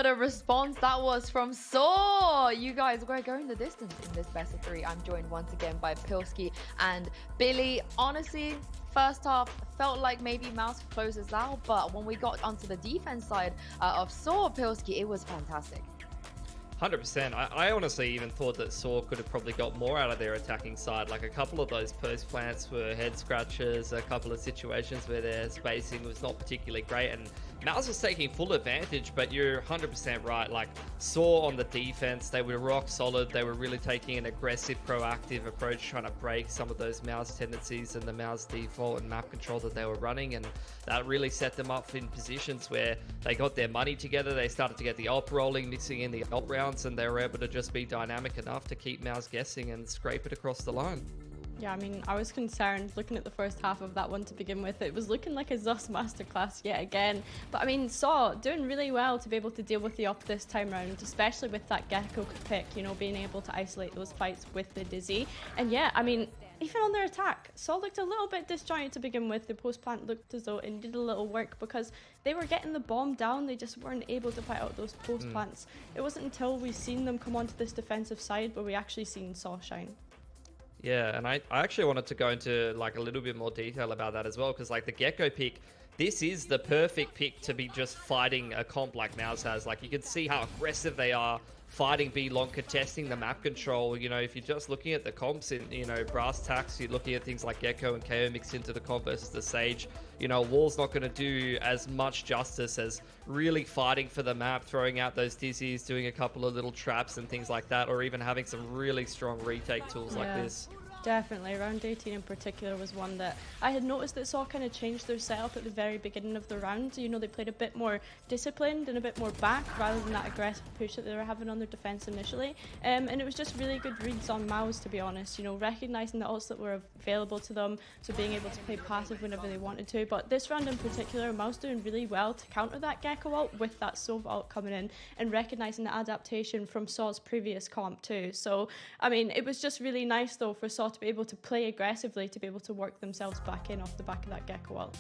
What a response that was from Saw. You guys, we're going the distance in this best of 3. I'm joined once again by Pilski and Billy. Honestly, first half felt like maybe MOUZ closes out, but when we got onto the defense side of Saw, Pilski, it was fantastic. 100%. I honestly even thought that Saw could have probably got more out of their attacking side. Like a couple of those post plants were head scratches, a couple of situations where their spacing was not particularly great, and MOUZ was taking full advantage, but you're 100% right. Like Saw on the defense, they were rock solid. They were really taking an aggressive, proactive approach, trying to break some of those MOUZ tendencies and the MOUZ default and map control that they were running, and that really set them up in positions where they got their money together. They started to get the ult rolling, mixing in the ult rounds, and they were able to just be dynamic enough to keep MOUZ guessing and scrape it across the line. Yeah, I mean, I was concerned looking at the first half of that one to begin with. It was looking like a ZUS masterclass yet again. But I mean, Saw doing really well to be able to deal with the up this time round, especially with that Gecko pick, you know, being able to isolate those fights with the Dizzy. And yeah, I mean, even on their attack, Saw looked a little bit disjointed to begin with. The post plant looked as though it needed a little work because they were getting the bomb down. They just weren't able to fight out those post plants. It wasn't until we seen them come onto this defensive side where we actually seen Saw shine. Yeah, and I actually wanted to go into like a little bit more detail about that as well, because like the Gecko pick, this is the perfect pick to be just fighting a comp like MOUZ has. Like you can see how aggressive they are fighting B long, contesting the map control. You know, if you're just looking at the comps in, you know, brass tacks, you're looking at things like Gecko and KO mixed into the comp versus the Sage. You know, Wall's not going to do as much justice as really fighting for the map, throwing out those dizzies, doing a couple of little traps and things like that, or even having some really strong retake tools like this. Definitely, round 18 in particular was one that I had noticed that Saw kind of changed their setup at the very beginning of the round. You know, they played a bit more disciplined and a bit more back rather than that aggressive push that they were having on their defense initially. And it was just really good reads on MOUZ, to be honest, you know, recognizing the ults that were available to them, so being able to play passive whenever they wanted to. But this round in particular, MOUZ doing really well to counter that Gecko ult with that Sova ult coming in and recognizing the adaptation from Saw's previous comp too. So, I mean, it was just really nice though for Saw to be able to play aggressively, to be able to work themselves back in off the back of that Gecko ult.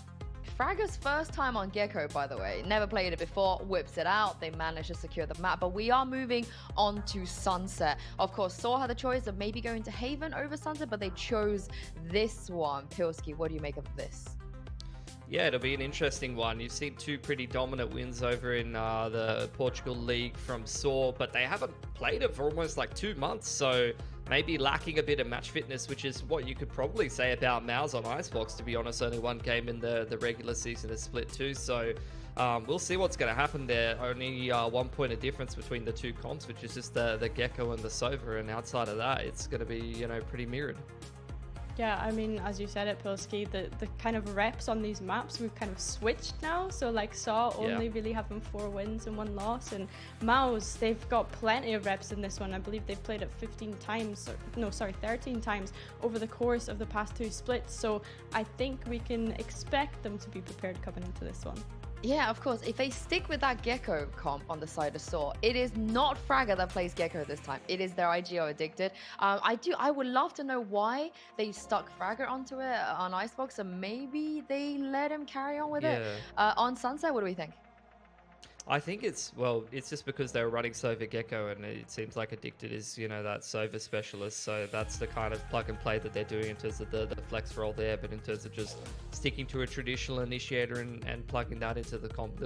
Fragger's first time on Gecko, by the way. Never played it before, whips it out. They managed to secure the map, but we are moving on to Sunset. Of course, Saw had the choice of maybe going to Haven over Sunset, but they chose this one. Pilski, what do you make of this? Yeah, it'll be an interesting one. You've seen two pretty dominant wins over in the Portugal League from Saw, but they haven't played it for almost like 2 months, so maybe lacking a bit of match fitness, which is what you could probably say about MOUZ on Icebox, to be honest. Only one game in the regular season is split too, so we'll see what's going to happen there. Only 1 point of difference between the two comps, which is just the Gecko and the Sova, and outside of that, it's going to be, you know, pretty mirrored. Yeah, I mean, as you said it, Pilski, the kind of reps on these maps, we've kind of switched now. So like Saw only really having 4 wins and 1 loss, and MOUZ, they've got plenty of reps in this one. I believe they've played it 13 times over the course of the past 2 splits. So I think we can expect them to be prepared coming into this one. Yeah, of course. If they stick with that Gecko comp on the side of Saw, it is not Fragger that plays Gecko this time. It is their IGO addicted. I would love to know why they stuck Fragger onto it on Icebox, and maybe they let him carry on with it. On Sunset, what do we think? I think it's just because they were running Sova Gecko, and it seems like Addicted is, you know, that Sova specialist. So that's the kind of plug and play that they're doing in terms of the flex role there. But in terms of just sticking to a traditional initiator and plugging that into the comp,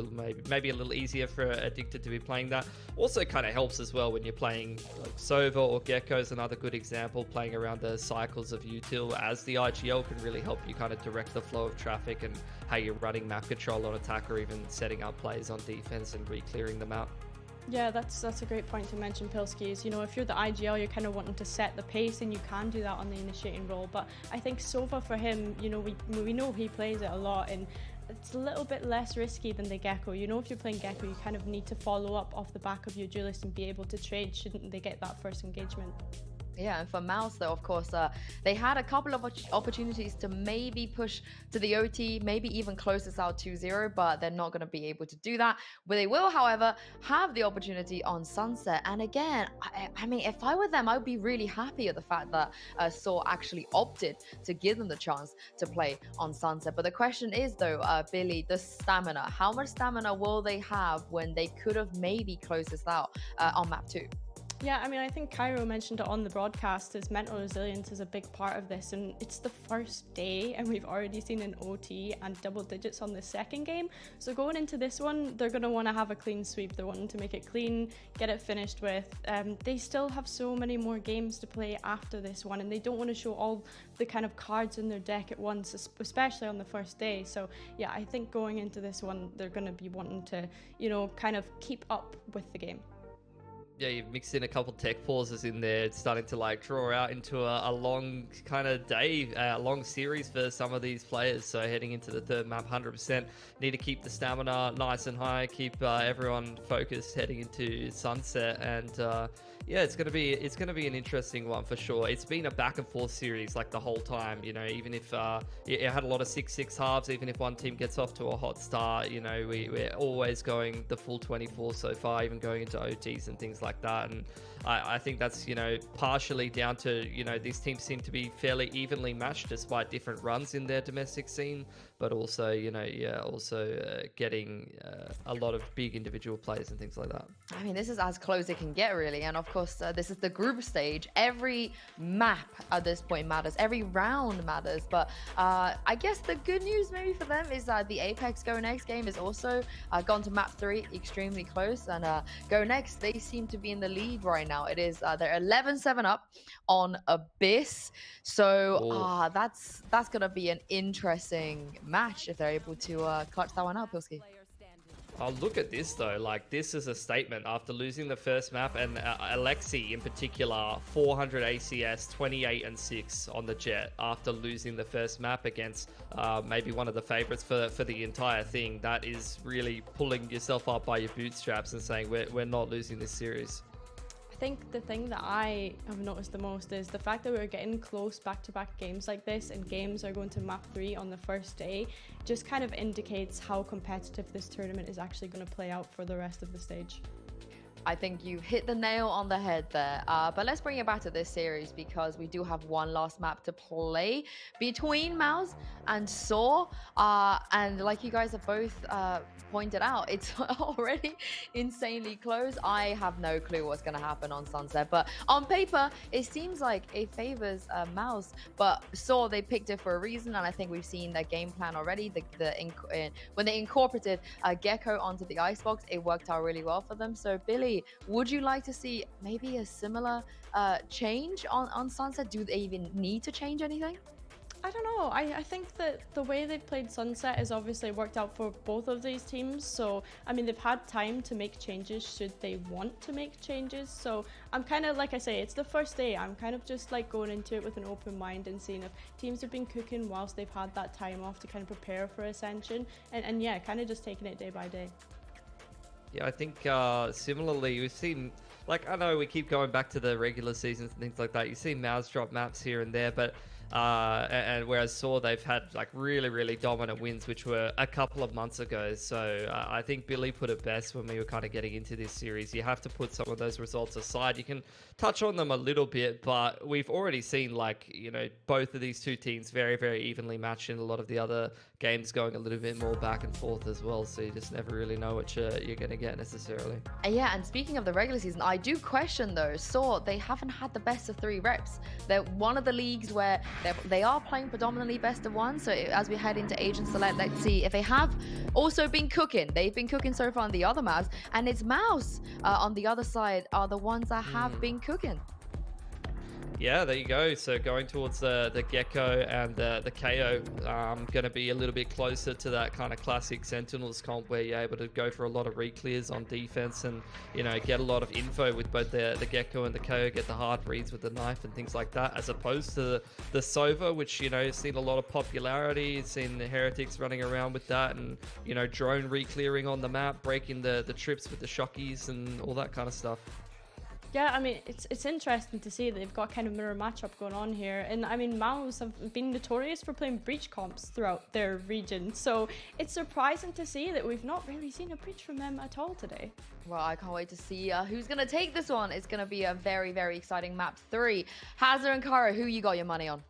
maybe a little easier for Addicted to be playing that. Also kind of helps as well when you're playing like Sova or Gecko is another good example. Playing around the cycles of util as the IGL can really help you kind of direct the flow of traffic and how you're running map control on attack, or even setting up plays on defense and re-clearing them out. Yeah, that's a great point to mention, Pilski, is, you know, if you're the IGL, you're kind of wanting to set the pace, and you can do that on the initiating role. But I think Sova, for him, you know, we know he plays it a lot, and it's a little bit less risky than the Gecko. You know, if you're playing Gecko, you kind of need to follow up off the back of your duelist and be able to trade, shouldn't they get that first engagement. Yeah, and for MOUZ, though, of course, they had a couple of opportunities to maybe push to the OT, maybe even close this out 2-0, but they're not going to be able to do that. But they will, however, have the opportunity on Sunset. And again, I mean, if I were them, I would be really happy at the fact that Saw actually opted to give them the chance to play on Sunset. But the question is, though, Billy, the stamina. How much stamina will they have when they could have maybe closed this out on map 2? Yeah, I mean, I think Cairo mentioned it on the broadcast, his mental resilience is a big part of this, and it's the first day and we've already seen an OT and double digits on the second game. So going into this one, they're going to want to have a clean sweep. They're wanting to make it clean, get it finished with. They still have so many more games to play after this one, and they don't want to show all the kind of cards in their deck at once, especially on the first day. So yeah, I think going into this one, they're going to be wanting to, you know, kind of keep up with the game. Yeah, you've mixed in a couple tech pauses in there. It's starting to like draw out into a long kind of day, a long series for some of these players. So heading into the third map, 100% need to keep the stamina nice and high, keep everyone focused heading into Sunset, and yeah, it's gonna be an interesting one for sure. It's been a back and forth series like the whole time. You know, even if it had a lot of 6-6 halves, even if one team gets off to a hot start, you know, we're always going the full 24 so far, even going into OTs and things like that. And I think that's, you know, partially down to, you know, these teams seem to be fairly evenly matched despite different runs in their domestic scene, but also, you know, yeah, also getting a lot of big individual plays and things like that. I mean, this is as close it can get, really. And of course, this is the group stage. Every map at this point matters. Every round matters. But I guess the good news maybe for them is that the Apex Go Next game is also gone to map 3, extremely close. And Go Next, they seem to be in the lead right now. It is they're 11-7 up on Abyss. So that's going to be an interesting match if they're able to clutch that one out, Pilski. Oh, look at this though, like this is a statement after losing the first map, and Alexi in particular, 400 ACS, 28 and 6 on the Jet after losing the first map against maybe one of the favorites for the entire thing. That is really pulling yourself up by your bootstraps and saying we're not losing this series. I think the thing that I have noticed the most is the fact that we're getting close back-to-back games like this, and games are going to map 3 on the first day, just kind of indicates how competitive this tournament is actually going to play out for the rest of the stage. I think you hit the nail on the head there. But let's bring it back to this series because we do have one last map to play between MOUZ and Saw. And like you guys have both pointed out, it's already insanely close. I have no clue what's going to happen on Sunset. But on paper, it seems like it favors MOUZ. But Saw, they picked it for a reason. And I think we've seen their game plan already. When they incorporated Gecko onto the icebox, it worked out really well for them. So Billy, would you like to see maybe a similar change on Sunset? Do they even need to change anything? I don't know. I think that the way they've played Sunset has obviously worked out for both of these teams. So, I mean, they've had time to make changes should they want to make changes. So I'm kind of, like I say, it's the first day. I'm kind of just like going into it with an open mind and seeing if teams have been cooking whilst they've had that time off to kind of prepare for Ascension. And yeah, kind of just taking it day by day. Yeah, I think similarly, we've seen, like, I know we keep going back to the regular seasons and things like that. You see MOUZ drop maps here and there, but and whereas Saw, they've had like really dominant wins, which were a couple of months ago. So I think Billy put it best when we were kind of getting into this series. You have to put some of those results aside. You can touch on them a little bit, but we've already seen, like, you know, both of these two teams very evenly matched in a lot of the other games, going a little bit more back and forth as well. So you just never really know what you're going to get necessarily. Yeah, and speaking of the regular season, I do question though, Saw, they haven't had the best of 3 reps. They're one of the leagues where they are playing predominantly best of 1. So as we head into Agent Select, let's see if they have also been cooking. They've been cooking so far on the other maps, and it's MOUZ on the other side are the ones that have been cooking. Yeah, there you go. So going towards the Gecko and the KO, going to be a little bit closer to that kind of classic Sentinels comp where you're able to go for a lot of re-clears on defense and, you know, get a lot of info with both the Gecko and the KO, get the hard reads with the knife and things like that, as opposed to the Sova, which, you know, has seen a lot of popularity. It's seen the Heretics running around with that and, you know, drone re-clearing on the map, breaking the trips with the shockies and all that kind of stuff. Yeah, I mean, it's interesting to see that they've got kind of mirror matchup going on here. And I mean, MOUZ have been notorious for playing breach comps throughout their region. So it's surprising to see that we've not really seen a breach from them at all today. Well, I can't wait to see who's going to take this one. It's going to be a very, very exciting map 3. Hazard and Kara, who you got your money on?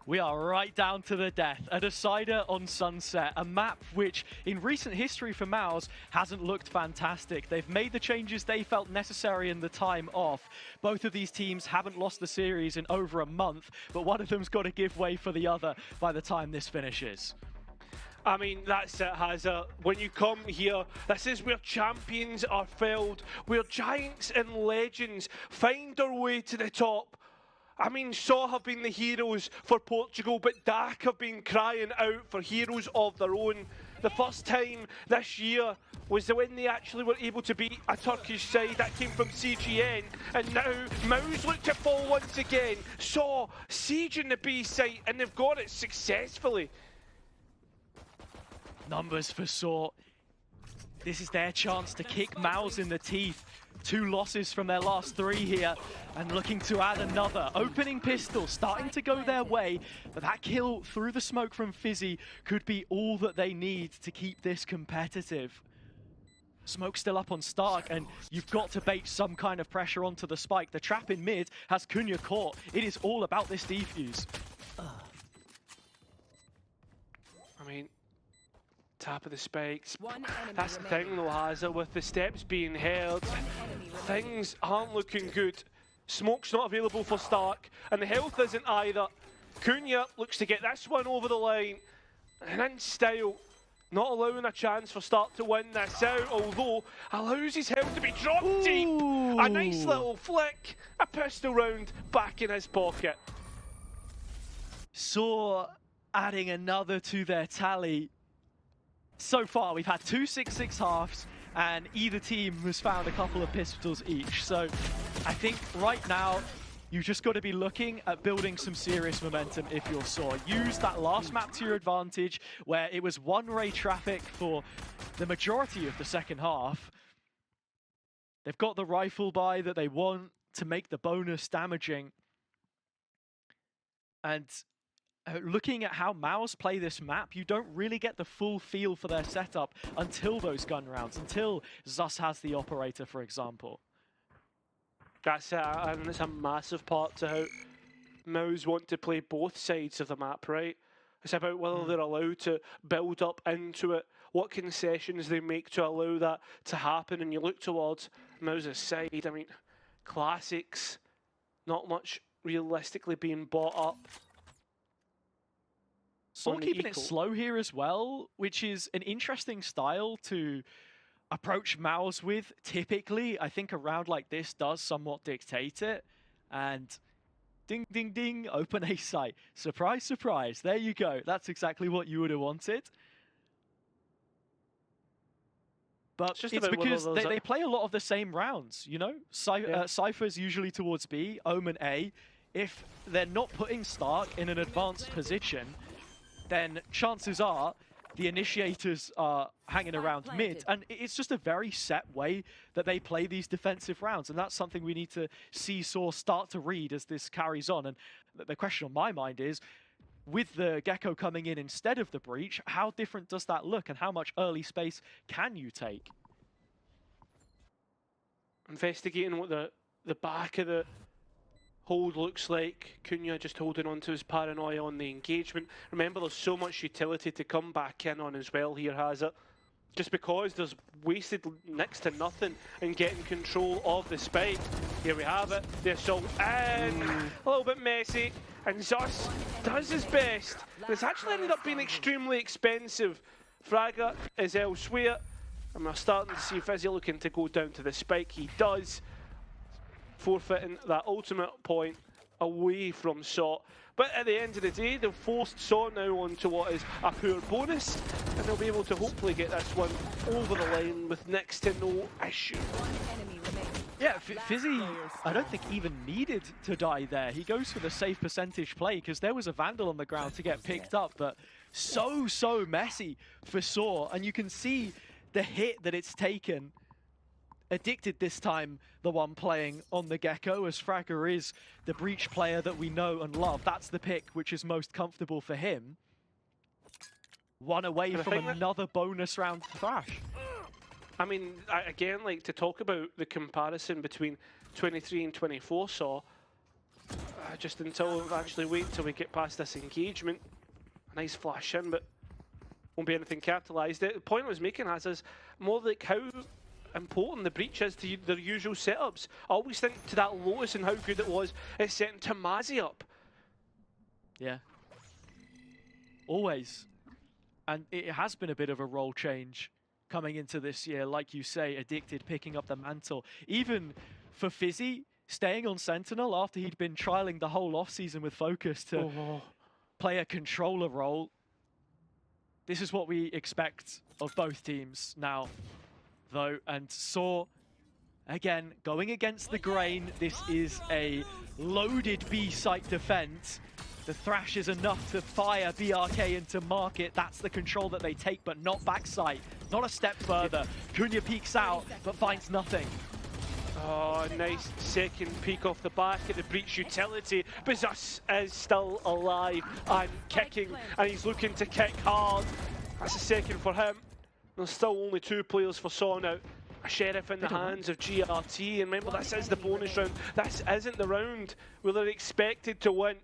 We are right down to the death. A decider on Sunset, a map which in recent history for MOUZ hasn't looked fantastic. They've made the changes they felt necessary in the time off. Both of these teams haven't lost the series in over a month, but one of them's got to give way for the other by the time this finishes. I mean, that's it, Hazard. When you come here, this is where champions are felled, where giants and legends find their way to the top. I mean, Saw have been the heroes for Portugal, but DAC have been crying out for heroes of their own. The first time this year was when they actually were able to beat a Turkish side that came from CGN, and now MOUZ look to fall once again. Saw sieging the B site, and they've got it successfully. Numbers for Saw. This is their chance to kick MOUZ in the teeth. 2 losses from their last 3 here, and looking to add another. Opening pistol starting to go their way, but that kill through the smoke from Fizzy could be all that they need to keep this competitive. Smoke still up on Stark, and you've got to bait some kind of pressure onto the spike. The trap in mid has Kunya caught. It is all about this defuse. I mean, tap of the spikes. That's the thing though, Hazard, with the steps being held, things aren't looking good. Smoke's not available for Stark, and the health isn't either. Kunya looks to get this one over the line, and in style, not allowing a chance for Stark to win this out, although allows his health to be dropped deep. A nice little flick, a pistol round back in his pocket. Saw adding another to their tally. So far, we've had 2 6-6 halves, and either team has found a couple of pistols each. So I think right now, you just got to be looking at building some serious momentum if you're Saw. Use that last map to your advantage, where it was one-way traffic for the majority of the second half. They've got the rifle buy that they want to make the bonus damaging. And looking at how MOUZ play this map, you don't really get the full feel for their setup until those gun rounds, until Zus has the operator, for example. That's it, and it's a massive part to how MOUZ want to play both sides of the map, right? It's about whether they're allowed to build up into it, what concessions they make to allow that to happen, and you look towards MOUZ's side. I mean, classics, not much realistically being bought up. Saw keeping it slow here as well, which is an interesting style to approach MOUZ with. Typically, I think a round like this does somewhat dictate it. And ding, ding, ding, open A site. Surprise, surprise. There you go. That's exactly what you would have wanted. But it's because they play a lot of the same rounds, you know? Cypher's usually towards B, Omen A. If they're not putting Stark in an advanced position, then chances are the initiators are hanging around mid, and it's just a very set way that they play these defensive rounds, and that's something we need to see Saw start to read as this carries on. And the question on my mind is, with the Gecko coming in instead of the Breach, how different does that look, and how much early space can you take? Investigating what the back of the hold looks like. Kunya just holding on to his paranoia on the engagement. Remember, there's so much utility to come back in on as well here, Hazard. Just because there's wasted next to nothing in getting control of the spike. Here we have it, the assault in, a little bit messy, and Zus does his best. It's actually ended up being extremely expensive. Fragger is elsewhere, and we're starting to see Fizzy looking to go down to the spike. He does, forfeiting that ultimate point away from Saw. But at the end of the day, they've forced Saw now onto what is a poor bonus, and they'll be able to hopefully get this one over the line with next to no issue. Yeah, Fizzy, I don't think even needed to die there. He goes for the safe percentage play because there was a Vandal on the ground to get picked up, but so messy for Saw, and you can see the hit that it's taken. Addicted this time, the one playing on the Gecko, as Fragger is the Breach player that we know and love. That's the pick which is most comfortable for him. One away from another bonus round thrash. I mean, again, like, to talk about the comparison between 23 and 24 Saw, just until actually wait until we get past this engagement. A nice flash in, but won't be anything capitalised. The point I was making is more like how important the Breach is to their usual setups. I always think to that Lotus and how good it was at setting Tamazi up. Yeah. Always. And it has been a bit of a role change coming into this year. Like you say, Addicted picking up the mantle. Even for Fizzy, staying on Sentinel after he'd been trialing the whole offseason with Focus to play a controller role. This is what we expect of both teams now, though. And Saw, again, going against the grain. This is a loaded B-site defense. The Thrash is enough to fire BRK into market. That's the control that they take, but not backside. Not a step further. Kunya peeks out, but finds nothing. Oh, nice second peek off the back at the Breach utility. Bizzus is still alive and kicking, and he's looking to kick hard. That's a second for him. There's still only 2 players for Saw now. A Sheriff in the hands of GRT, and remember, this is the bonus round. This isn't the round where they're expected to win.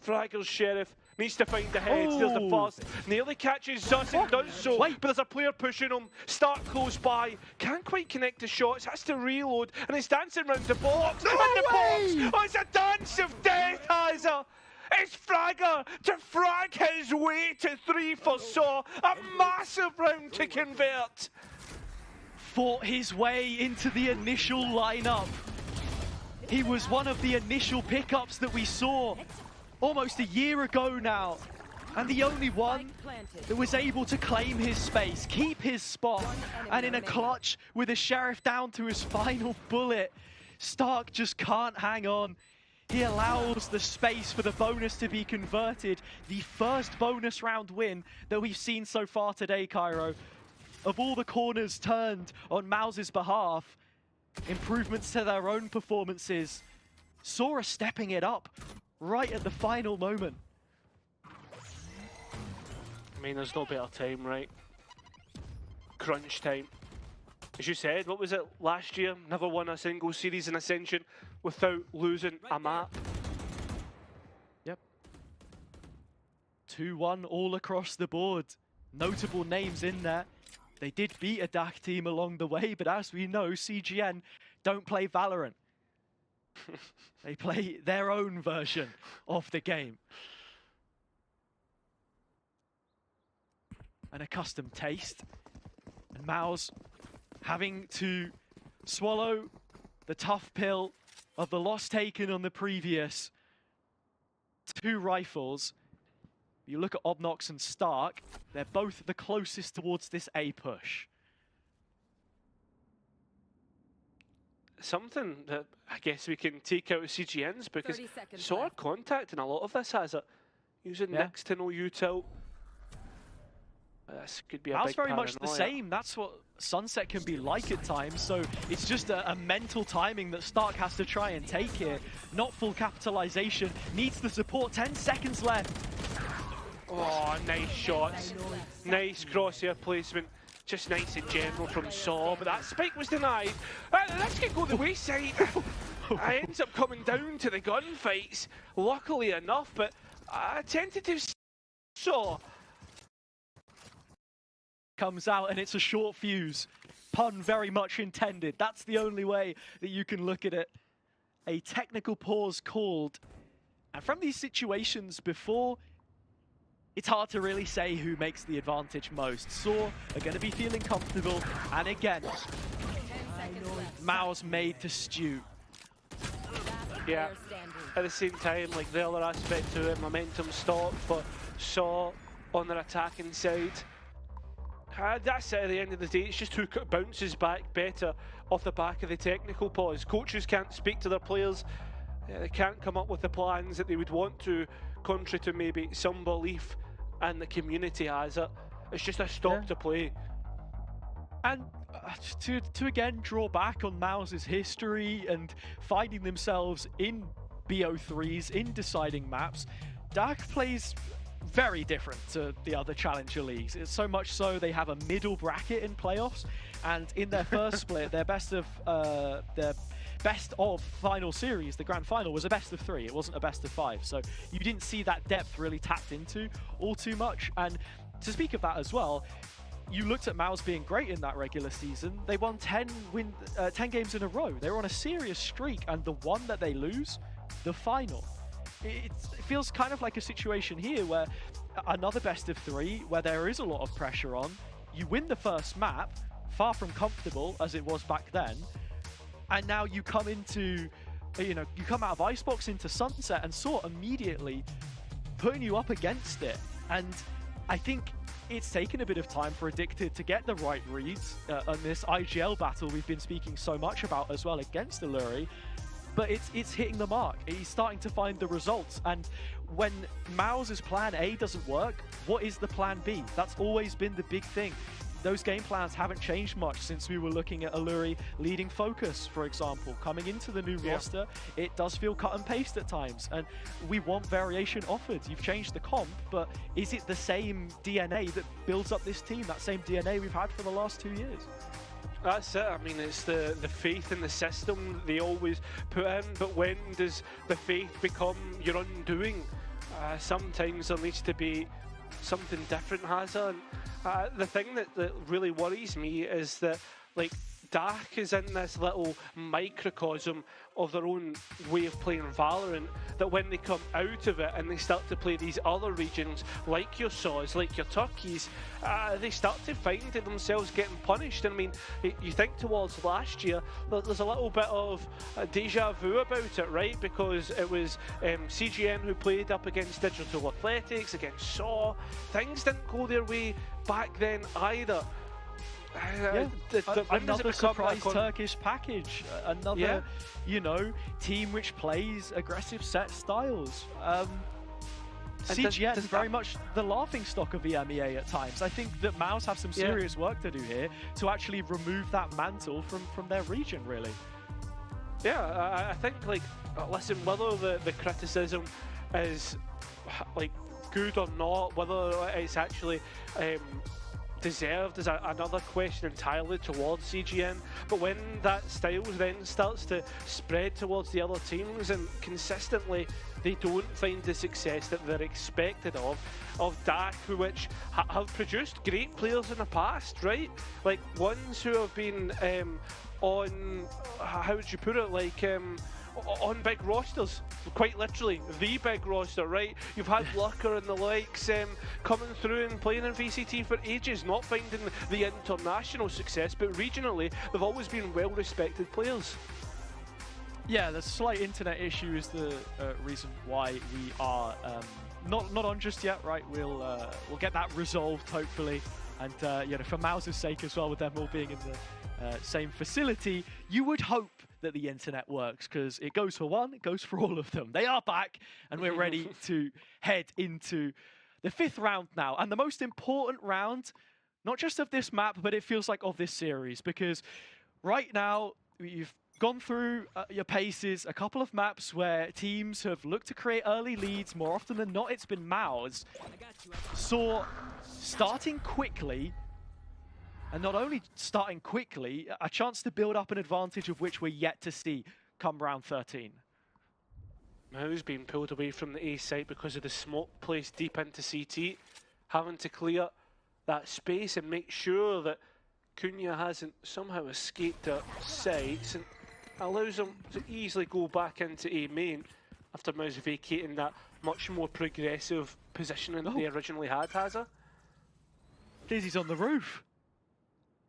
Fragger's Sheriff needs to find the heads. There's the first. Nearly catches Zus and does so, but there's a player pushing him. Start close by. Can't quite connect the shots. Has to reload, and he's dancing around the box. And the box! Oh, it's a dance of death, Heiser! It's Fragger to frag his way to 3 for Saw. A massive round to convert. Fought his way into the initial lineup. He was one of the initial pickups that we saw almost a year ago now, and the only one that was able to claim his space, keep his spot, and in a clutch with a Sheriff down to his final bullet, Stark just can't hang on. He allows the space for the bonus to be converted. The first bonus round win that we've seen so far today, Cairo. Of all the corners turned on MOUZ's behalf, improvements to their own performances, Saw are stepping it up right at the final moment. I mean, there's no better time, right? Crunch time. As you said, what was it last year? Never won a single series in Ascension without losing a map. Yep. 2-1 all across the board. Notable names in there. They did beat a DAC team along the way, but as we know, CGN don't play Valorant. They play their own version of the game. An accustomed taste. And MOUZ having to swallow the tough pill of the loss taken on the previous 2 rifles. You look at Obnox and Stark, they're both the closest towards this A push. Something that I guess we can take out of CGN's, because Saw are contacting a lot of this, has it? Using Nix to no util. This could be a big very much the same. That's what Sunset can be like at times, so it's just a mental timing that Stark has to try and take here. Not full capitalization, needs the support, 10 seconds left. Oh, nice shots. Nice crosshair placement. Just nice in general from Saw, but that spike was denied. This could go the wayside. It ends up coming down to the gunfights, luckily enough, but tentative Saw comes out and it's a short fuse. Pun very much intended. That's the only way that you can look at it. A technical pause called. And from these situations before, it's hard to really say who makes the advantage most. Saw are going to be feeling comfortable, and again, MOUZ made to stew. Yeah, at the same time, like the other aspect to it, momentum stop for Saw on their attacking side. That's it at the end of the day, it's just who bounces back better off the back of the technical pause. Coaches can't speak to their players, they can't come up with the plans that they would want to, contrary to maybe some belief and the community has it. It's just a stop to play. And to again draw back on MOUZ's history and finding themselves in BO3s, in deciding maps, DAC plays very different to the other Challenger leagues. It's so much so they have a middle bracket in playoffs, and in their first split, their best of final series, the grand final, was a best of 3. It wasn't a best of 5, so you didn't see that depth really tapped into all too much. And to speak of that as well, you looked at MOUZ being great in that regular season. They won 10 games in a row. They were on a serious streak, and the one that they lose, the final. It feels kind of like a situation here where another best of 3, where there is a lot of pressure on. You win the first map, far from comfortable as it was back then, and now you come into, you come out of Icebox into Sunset, and Saw immediately putting you up against it. And I think it's taken a bit of time for Addicted to get the right reads on this IGL battle we've been speaking so much about as well against Alluri. But it's hitting the mark. He's starting to find the results. And when MOUZ's plan A doesn't work, what is the plan B? That's always been the big thing. Those game plans haven't changed much since we were looking at Alluri leading Focus, for example. Coming into the new roster, it does feel cut and paste at times, and we want variation offered. You've changed the comp, but is it the same DNA that builds up this team, that same DNA we've had for the last 2 years? That's it. I mean, it's the faith in the system they always put in, but when does the faith become your undoing? Sometimes there needs to be something different, Hazza. The thing that really worries me is that, like, DAC is in this little microcosm of their own way of playing Valorant, that when they come out of it and they start to play these other regions, like your Saws, like your Turkeys, they start to find themselves getting punished. I mean, you think towards last year, there's a little bit of deja vu about it, right? Because it was CGN who played up against Digital Athletics, against Saw. Things didn't go their way back then either. Another surprise Turkish package, another team which plays aggressive set styles. CGN is very much the laughing stock of EMEA at times. I think that MOUZ have some serious work to do here to actually remove that mantle from their region, really. Yeah, I think, like, listen, whether the criticism is like good or not, whether it's actually deserved is another question entirely towards CGN. But when that style then starts to spread towards the other teams and consistently they don't find the success that they're expected of DAC, which have produced great players in the past, right? Like ones who have been on, how would you put it, like on big rosters, quite literally the big roster, right? You've had Lucker and the likes coming through and playing in VCT for ages, not finding the international success, but regionally they've always been well-respected players. Yeah, the slight internet issue is the reason why we are not on just yet, right? We'll get that resolved hopefully, and for MOUZ's sake as well, with them all being in the same facility, you would hope that the internet works, because it goes for one, it goes for all of them. They are back, and we're ready to head into the 5th round now, and the most important round, not just of this map, but it feels like of this series, because right now you've gone through your paces, a couple of maps where teams have looked to create early leads. More often than not, it's been MOUZ. Saw starting quickly, and not only starting quickly, a chance to build up an advantage of which we're yet to see come round 13. MOUZ being pulled away from the A site because of the smoke placed deep into CT, having to clear that space and make sure that Cunha hasn't somehow escaped their sights, and allows them to easily go back into A main after MOUZ vacating that much more progressive positioning they originally had, Hazza. Dizzy's on the roof.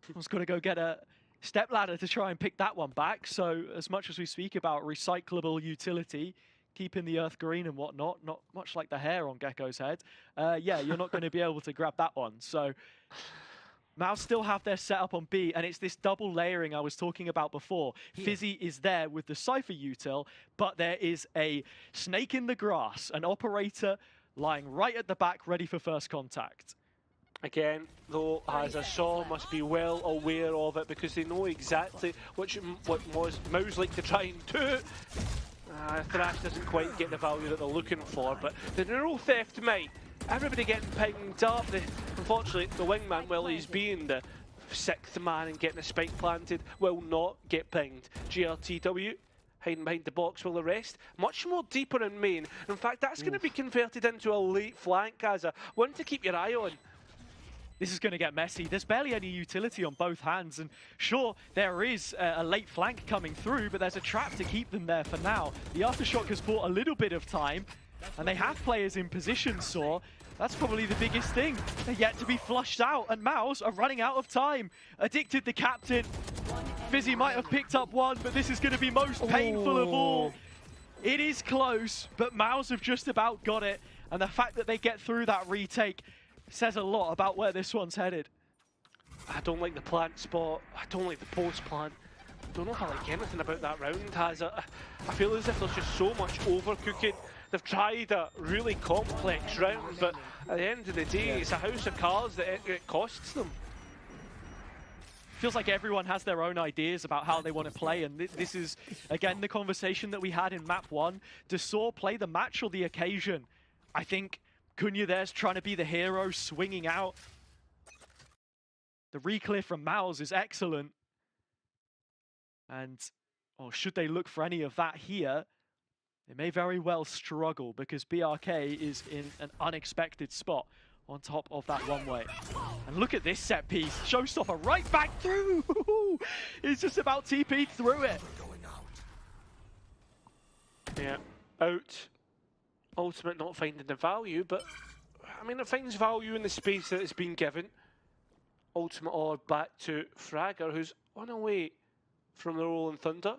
I was going to go get a step ladder to try and pick that one back. So as much as we speak about recyclable utility, keeping the earth green and whatnot, not much like the hair on Gecko's head, you're not going to be able to grab that one. So MOUZ still have their setup on B, and it's this double layering I was talking about before. Yeah. Fizzy is there with the Cypher util, but there is a snake in the grass, an operator lying right at the back, ready for first contact. Again, though, as I saw, must be well aware of it because they know exactly what MOUZ like to try and do. Thrash doesn't quite get the value that they're looking for, but the neural theft might. Everybody getting pinged up. Unfortunately, the wingman, well, he's being the 6th man and getting a spike planted, will not get pinged. GRTW hiding behind the box while the rest much more deeper in main. In fact, that's going to be converted into a late flank as a one to keep your eye on. This is going to get messy. There's barely any utility on both hands, and sure, there is a late flank coming through, but there's a trap to keep them there for now. The Aftershock has bought a little bit of time, and they have players in position, Saw. That's probably the biggest thing. They're yet to be flushed out, and MOUZ are running out of time. Addicted, the captain. Fizzy might have picked up one, but this is going to be most painful of all. It is close, but MOUZ have just about got it, and the fact that they get through that retake says a lot about where this one's headed. I don't like the plant spot. I don't like the post plant. I don't know if I like anything about that round, Has. I feel as if there's just so much overcooking. They've tried a really complex round, but at the end of the day, it's a house of cards that it costs them. Feels like everyone has their own ideas about how they want to play, and this is, again, the conversation that we had in map 1. Does Saw play the match or the occasion? I think Kunya there's trying to be the hero, swinging out. The reclear from MOUZ is excellent. And, should they look for any of that here, they may very well struggle because BRK is in an unexpected spot on top of that one-way. And look at this set piece. Showstopper right back through. He's just about TP'd through it. Yeah, out. Ultimate not finding the value, but I mean, it finds value in the space that it's been given. Ultimate orb back to Fragger, who's on away from the Rolling Thunder.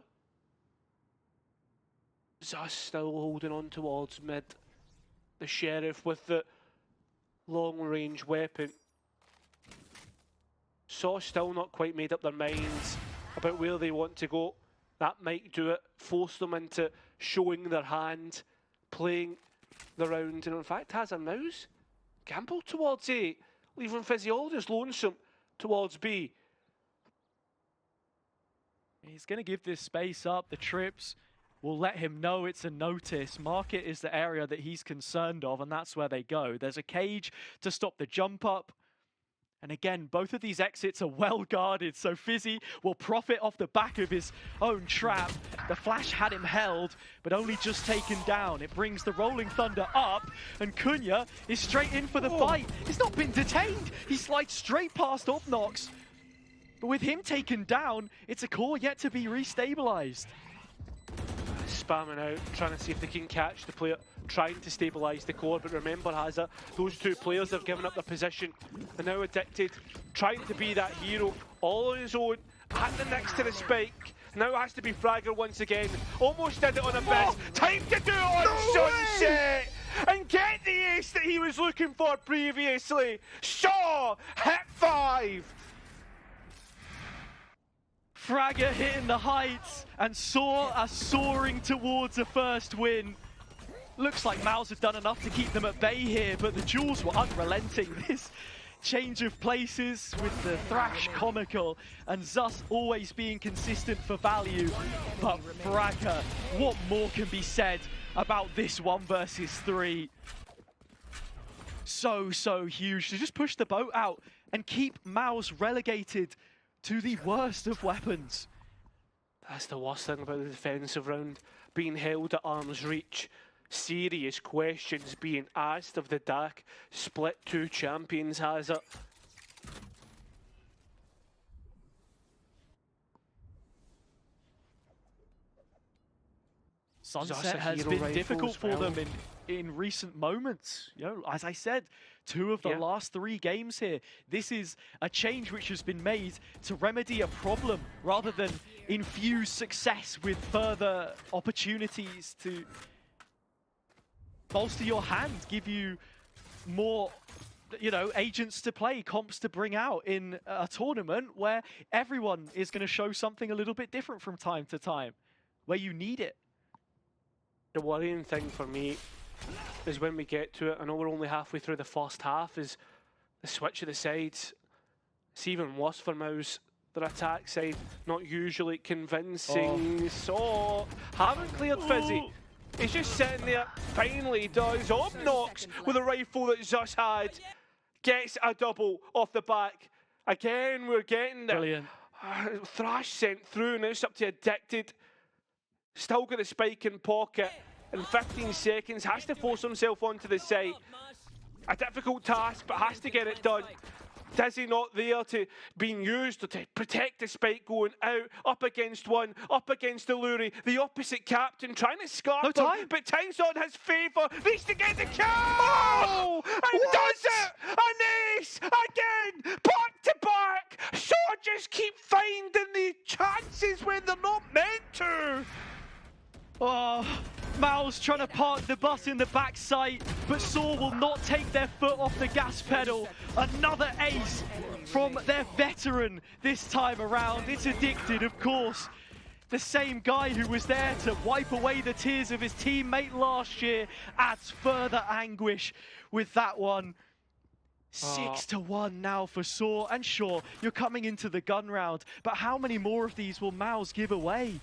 Zus still holding on towards mid. The Sheriff with the long-range weapon. Saw still not quite made up their minds about where they want to go. That might do it, force them into showing their hand, playing the round, and in fact has a MOUZ gamble towards A, leaving Physiologist lonesome towards B. He's going to give this space up. The trips will let him know it's a notice. Market is the area that he's concerned of, and that's where they go. There's a cage to stop the jump up. And again, both of these exits are well guarded, so Fizzy will profit off the back of his own trap. The flash had him held, but only just taken down. It brings the Rolling Thunder up, and Kunya is straight in for the fight. He's not been detained. He slides straight past Obnox. But with him taken down, it's a core yet to be restabilized. Spamming out, trying to see if they can catch the player, trying to stabilise the core, but remember, Hazza, those two players have given up their position, are now Addicted, trying to be that hero, all on his own, at the next to the spike. Now has to be Fragger once again, almost did it on Abyss, time to do it on Sunset, and get the ace that he was looking for previously. Shaw, hit 5. Fragger hitting the heights, and Saw are soaring towards a first win. Looks like MOUZ have done enough to keep them at bay here, but the duels were unrelenting. This change of places with the Thrash comical, and Zus always being consistent for value. But Fragger, what more can be said about this 1 versus 3? So huge to just push the boat out and keep MOUZ relegated to the worst of weapons. That's the worst thing about the defensive round, being held at arm's reach. Serious questions being asked of the DAC. Split 2 champions has it. Sunset has been difficult for them in recent moments. You know, as I said, 2 of the last 3 games here. This is a change which has been made to remedy a problem rather than infuse success with further opportunities to bolster your hand, give you more, you know, agents to play, comps to bring out in a tournament where everyone is going to show something a little bit different from time to time, where you need it. The worrying thing for me is when we get to it, I know we're only halfway through the first half, is the switch of the sides. It's even worse for MOUZ. Their attack side not usually convincing. So haven't cleared Fizzy. He's just sitting there. Finally does. Obnox with a rifle that Zus had. Gets a double off the back. Again, we're getting the Thrash sent through. Now it's up to Addicted. Still got the spike in pocket. In 15 seconds, has to force himself onto the site. A difficult task, but has to get it done. Dizzy not there to being used to protect the spike going out, up against one, up against the Luri, the opposite captain trying to scarf him, but time's on his favour, needs to get the kill! Oh, and does it! An ace again, back to back! So just keep finding the chances when they're not meant to! Oh, MOUZ trying to park the bus in the backside, but Saw will not take their foot off the gas pedal. Another ace from their veteran this time around. It's Addicted, of course. The same guy who was there to wipe away the tears of his teammate last year adds further anguish with that one. 6-1 now for Saw, and sure, you're coming into the gun round, but how many more of these will MOUZ give away?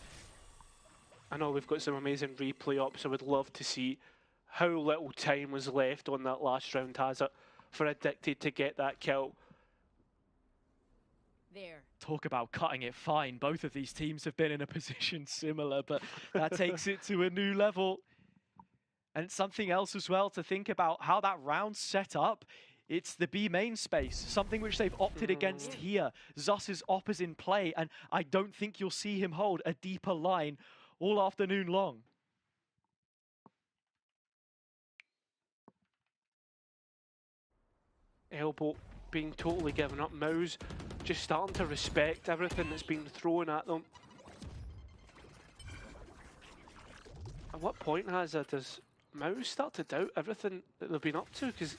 I know we've got some amazing replay ops. I would love to see how little time was left on that last round has it for Addicted to get that kill. There. Talk about cutting it fine. Both of these teams have been in a position similar, but that takes it to a new level. And something else as well to think about how that round's set up. It's the B main space, something which they've opted against here. Zus's op is in play, and I don't think you'll see him hold a deeper line all afternoon long. Elbow being totally given up. MOUZ just starting to respect everything that's been thrown at them. At what point does MOUZ start to doubt everything that they've been up to? Because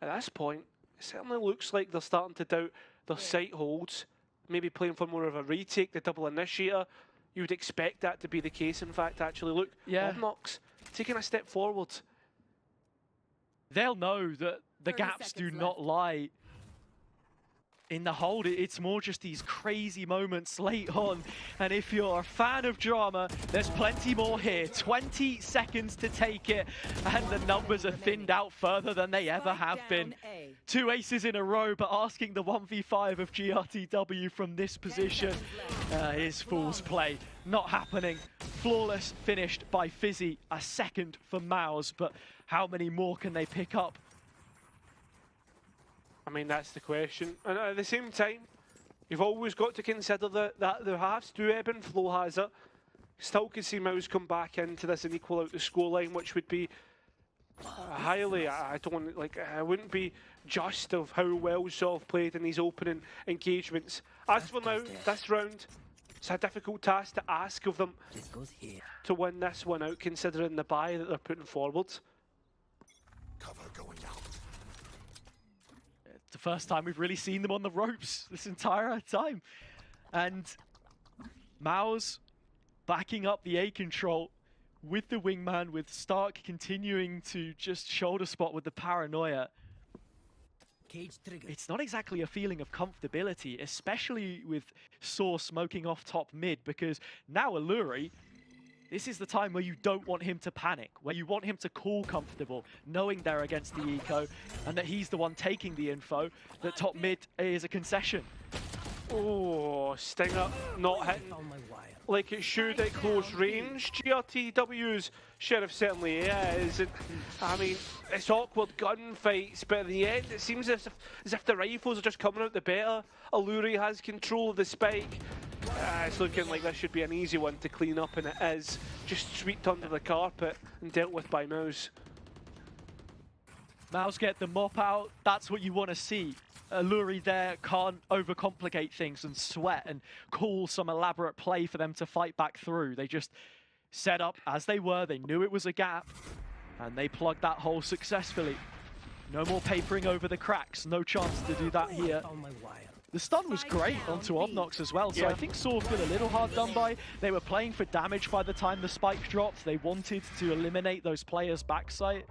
at this point, it certainly looks like they're starting to doubt their sight holds. Maybe playing for more of a retake, the double initiator. You would expect that to be the case. In fact, actually, look, Obnox taking a step forward. They'll know that the gaps do not lie in the hold. It's more just these crazy moments late on. And if you're a fan of drama, there's plenty more here. 20 seconds to take it, and the numbers are thinned out further than they ever have been. 2 aces in a row, but asking the 1v5 of GRTW from this position is fool's play. Not happening. Flawless finished by Fizzy, a second for MOUZ, but how many more can they pick up? I mean, that's the question. And at the same time, you've always got to consider that the halves do ebb and flow, has it? Still could see MOUZ come back into this and equal out the scoreline, which would be highly, I wouldn't be just of how well Sov played in these opening engagements. As for now, this round, it's a difficult task to ask of them to win this one out, considering the buy that they're putting forward. Cover going out. It's the first time we've really seen them on the ropes this entire time. And MOUZ backing up the A control with the wingman, with Stark continuing to just shoulder spot with the paranoia. It's not exactly a feeling of comfortability, especially with Saw smoking off top mid, because now Alluri, this is the time where you don't want him to panic, where you want him to call comfortable, knowing they're against the eco, and that he's the one taking the info, that top mid is a concession. Oh, Stinger not hitting like it should at close range. GRTW's Sheriff certainly is. And, I mean, it's awkward gunfights, but in the end it seems as if the rifles are just coming out the better. Alluri has control of the spike. It's looking like this should be an easy one to clean up, and it is. Just swept under the carpet and dealt with by MOUZ. MOUZ get the mop out, that's what you want to see. Alluri there can't overcomplicate things and sweat and call some elaborate play for them to fight back through. They just set up as they were, they knew it was a gap, and they plugged that hole successfully. No more papering over the cracks, no chance to do that here. The stun was great onto Obnox as well, so I think Saw feel a little hard done by. They were playing for damage by the time the spike dropped. They wanted to eliminate those players' backside,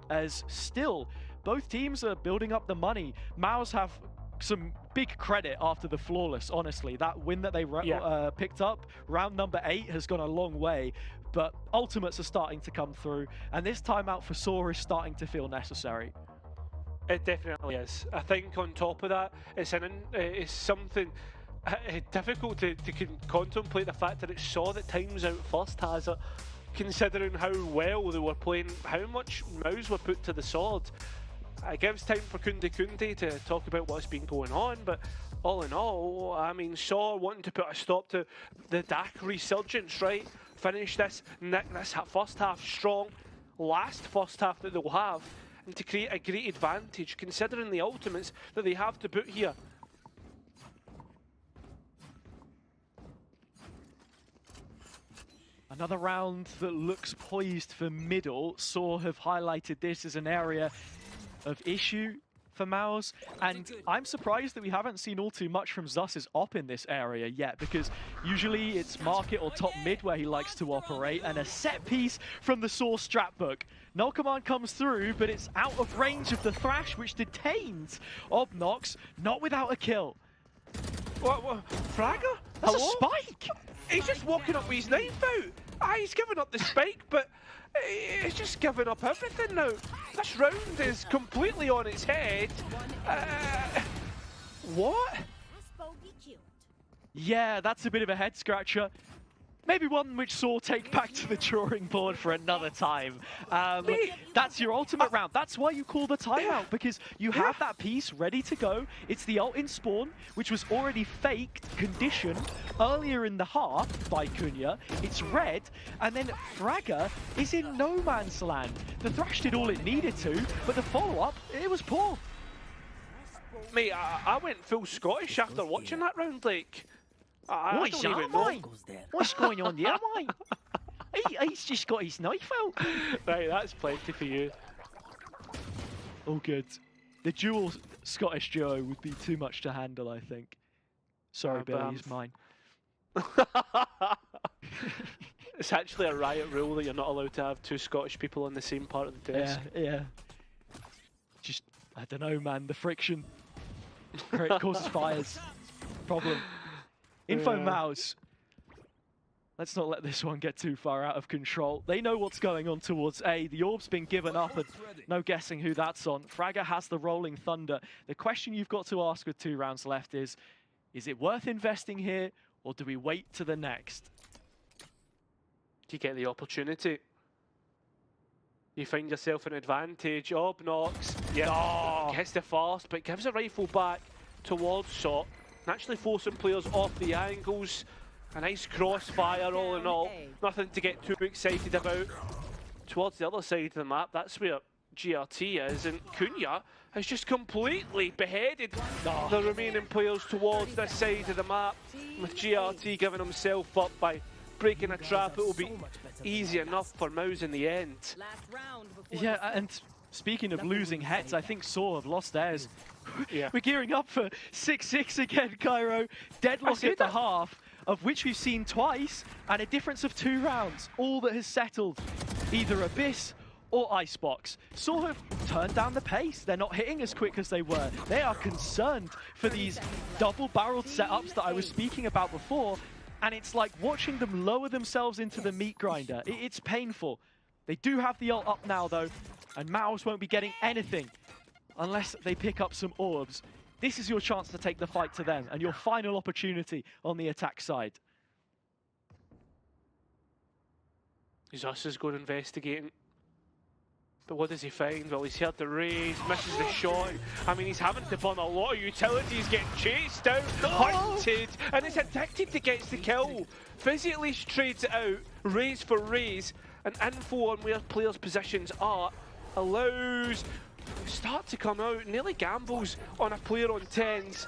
as still both teams are building up the money. MOUZ have some big credit after the flawless, honestly. That win that they picked up, round number 8, has gone a long way. But ultimates are starting to come through, and this timeout for Saw is starting to feel necessary. It definitely is. I think on top of that, it's something difficult to contemplate the fact that it saw that times out first has it, considering how well they were playing, how much MOUZ were put to the sword. It gives time for Kunde to talk about what's been going on, but all in all, I mean, Saw wanting to put a stop to the DAC resurgence, right? Finish this first half strong, last first half that they'll have, and to create a great advantage, considering the ultimates that they have to put here. Another round that looks poised for middle. Saw have highlighted this as an area of issue for MOUZ, and I'm surprised that we haven't seen all too much from Zus's op in this area yet, because usually it's market or top mid where he likes to operate, and a set piece from the Saw strat book. Null command comes through, but it's out of range of the Thrash, which detains Obnox, not without a kill. What? Fragger? That's a spike! He's just walking up with his knife out. He's given up the spike, but he's just given up everything now. This round is completely on its head. What? Yeah, that's a bit of a head scratcher. Maybe one which Saw take back to the drawing board for another time. That's your ultimate round. That's why you call the timeout, because you have that piece ready to go. It's the ult in spawn, which was already faked, conditioned earlier in the half by Kunya. It's red, and then Fragger is in no man's land. The Thrash did all it needed to, but the follow-up, it was poor. Mate, I went full Scottish after watching that round, like... I don't even know. What's going on there, mate? He's just got his knife out. Right, that's plenty for you. All good. The dual Scottish duo would be too much to handle, I think. Sorry, Billy, he's mine. It's actually a riot rule that you're not allowed to have 2 Scottish people on the same part of the desk. Yeah. Just, I don't know, man. The friction causes fires. Problem. Info MOUZ. Let's not let this one get too far out of control. They know what's going on towards A. The orb's been given up, and no guessing who that's on. Fragger has the Rolling Thunder. The question you've got to ask with 2 rounds left is it worth investing here, or do we wait to the next? You get the opportunity. You find yourself an advantage. Obnox, gets the fast, but gives a rifle back towards Saw. Actually forcing players off the angles. A nice crossfire all in all. Nothing to get too excited about. Towards the other side of the map, that's where GRT is, and Kunya has just completely beheaded the remaining players towards this side of the map, with GRT giving himself up by breaking a trap. It will be easy enough for MOUZ in the end. Yeah, and speaking of losing heads, I think Saw have lost theirs. Yeah. We're gearing up for 6-6 again, Cairo. Deadlock at the half, of which we've seen twice, and a difference of 2 rounds. All that has settled, either Abyss or Icebox. Saw have turned down the pace. They're not hitting as quick as they were. They are concerned for these double-barreled setups that I was speaking about before, and it's like watching them lower themselves into the meat grinder. It's painful. They do have the ult up now, though, and MOUZ won't be getting anything unless they pick up some orbs. This is your chance to take the fight to them, and your final opportunity on the attack side. Zus is going investigating. But what does he find? Well, he's heard the raise, misses the shot. I mean, he's having to burn a lot of utilities, getting chased out, hunted, and it's Addicted that gets the kill. Physically trades it out, raise for raise, and info on where players' positions are allows start to come out. Nearly gambles on a player on 10s.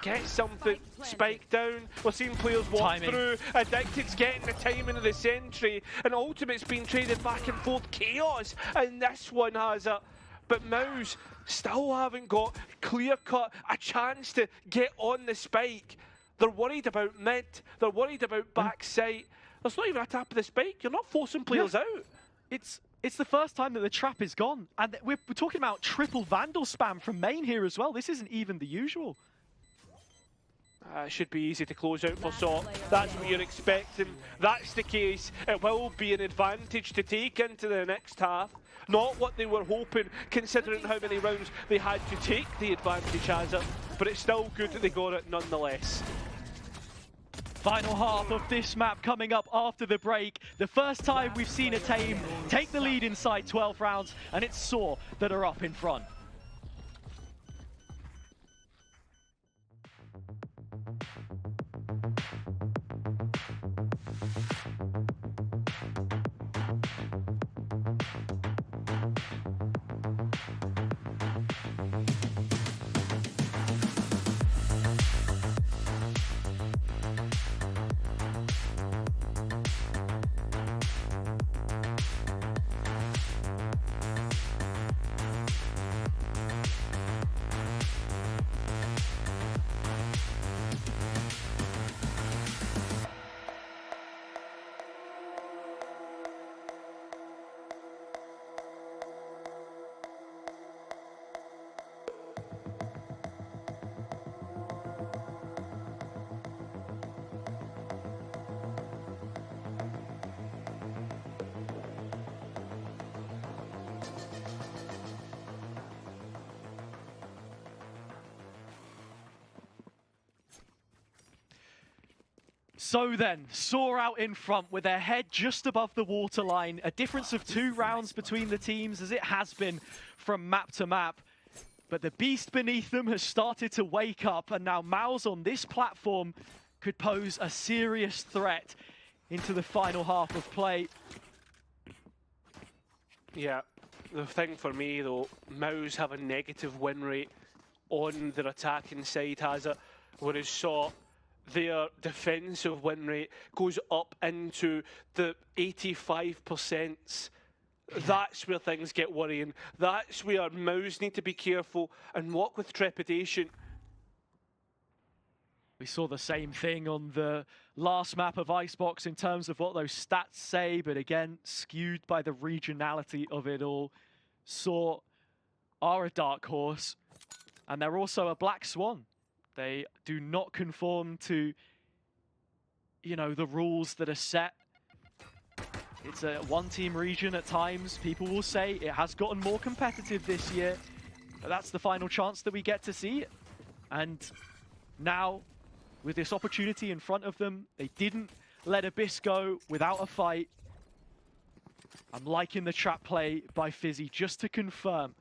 Gets something, spike down. We're seeing players walk through. Addicted's getting the timing of the sentry, and Ultimate's being traded back and forth. Chaos, and this one has it. But MOUZ still haven't got clear-cut a chance to get on the spike. They're worried about mid. They're worried about backside. There's not even a tap of the spike. You're not forcing players out. It's It's the first time that the trap is gone. And we're talking about triple Vandal spam from main here as well. This isn't even the usual. It should be easy to close out for Saw. That's what you're expecting. That's the case. It will be an advantage to take into the next half. Not what they were hoping, considering how many rounds they had to take the advantage as it. But it's still good that they got it nonetheless. Final half of this map coming up after the break. The first time we've seen a team take the lead inside 12 rounds, and it's Saw that are up in front. So then, Saw out in front with their head just above the waterline. A difference of 2 rounds between the teams, as it has been from map to map. But the beast beneath them has started to wake up, and now MOUZ on this platform could pose a serious threat into the final half of play. Yeah, the thing for me though, MOUZ have a negative win rate on their attacking side, has it, whereas Saw, their defensive win rate goes up into the 85%. That's where things get worrying. That's where MOUZ need to be careful and walk with trepidation. We saw the same thing on the last map of Icebox in terms of what those stats say, but again, skewed by the regionality of it all. Saw are a dark horse, and they're also a black swan. They do not conform to, you know, the rules that are set. It's a one-team region at times. People will say it has gotten more competitive this year, but that's the final chance that we get to see it. And now, with this opportunity in front of them, they didn't let Abyss go without a fight. I'm liking the trap play by Fizzy just to confirm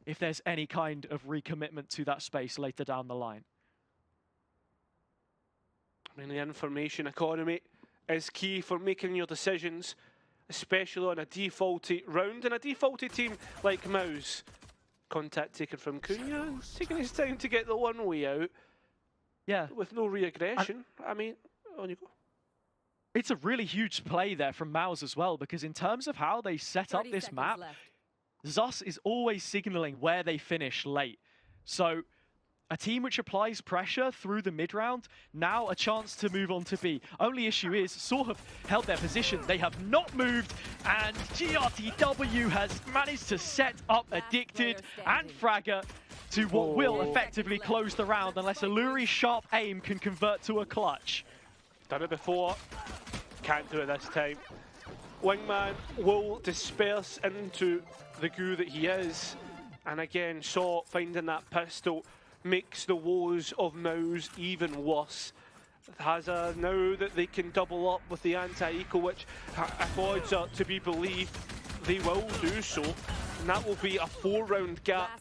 if there's any kind of recommitment to that space later down the line. I mean, the information economy is key for making your decisions, especially on a defaulted round and a defaulted team like MOUZ. Contact taken from Cunha, taking his time to get the one way out. Yeah. With no re-aggression. I mean, on you go. It's a really huge play there from MOUZ as well, because in terms of how they set up this map, ZUS is always signaling where they finish late. So a team which applies pressure through the mid-round, now a chance to move on to B. Only issue is, Saw have held their position. They have not moved, and GRTW has managed to set up Addicted and Fragger to what will effectively close the round, unless Alluri's sharp aim can convert to a clutch. Done it before, can't do it this time. Wingman will disperse into the goo that he is, and again, Saw finding that pistol makes the woes of MOUZ even worse. Haza now that they can double up with the anti-eco, which if odds are to be believed, they will do so, and that will be a 4-round gap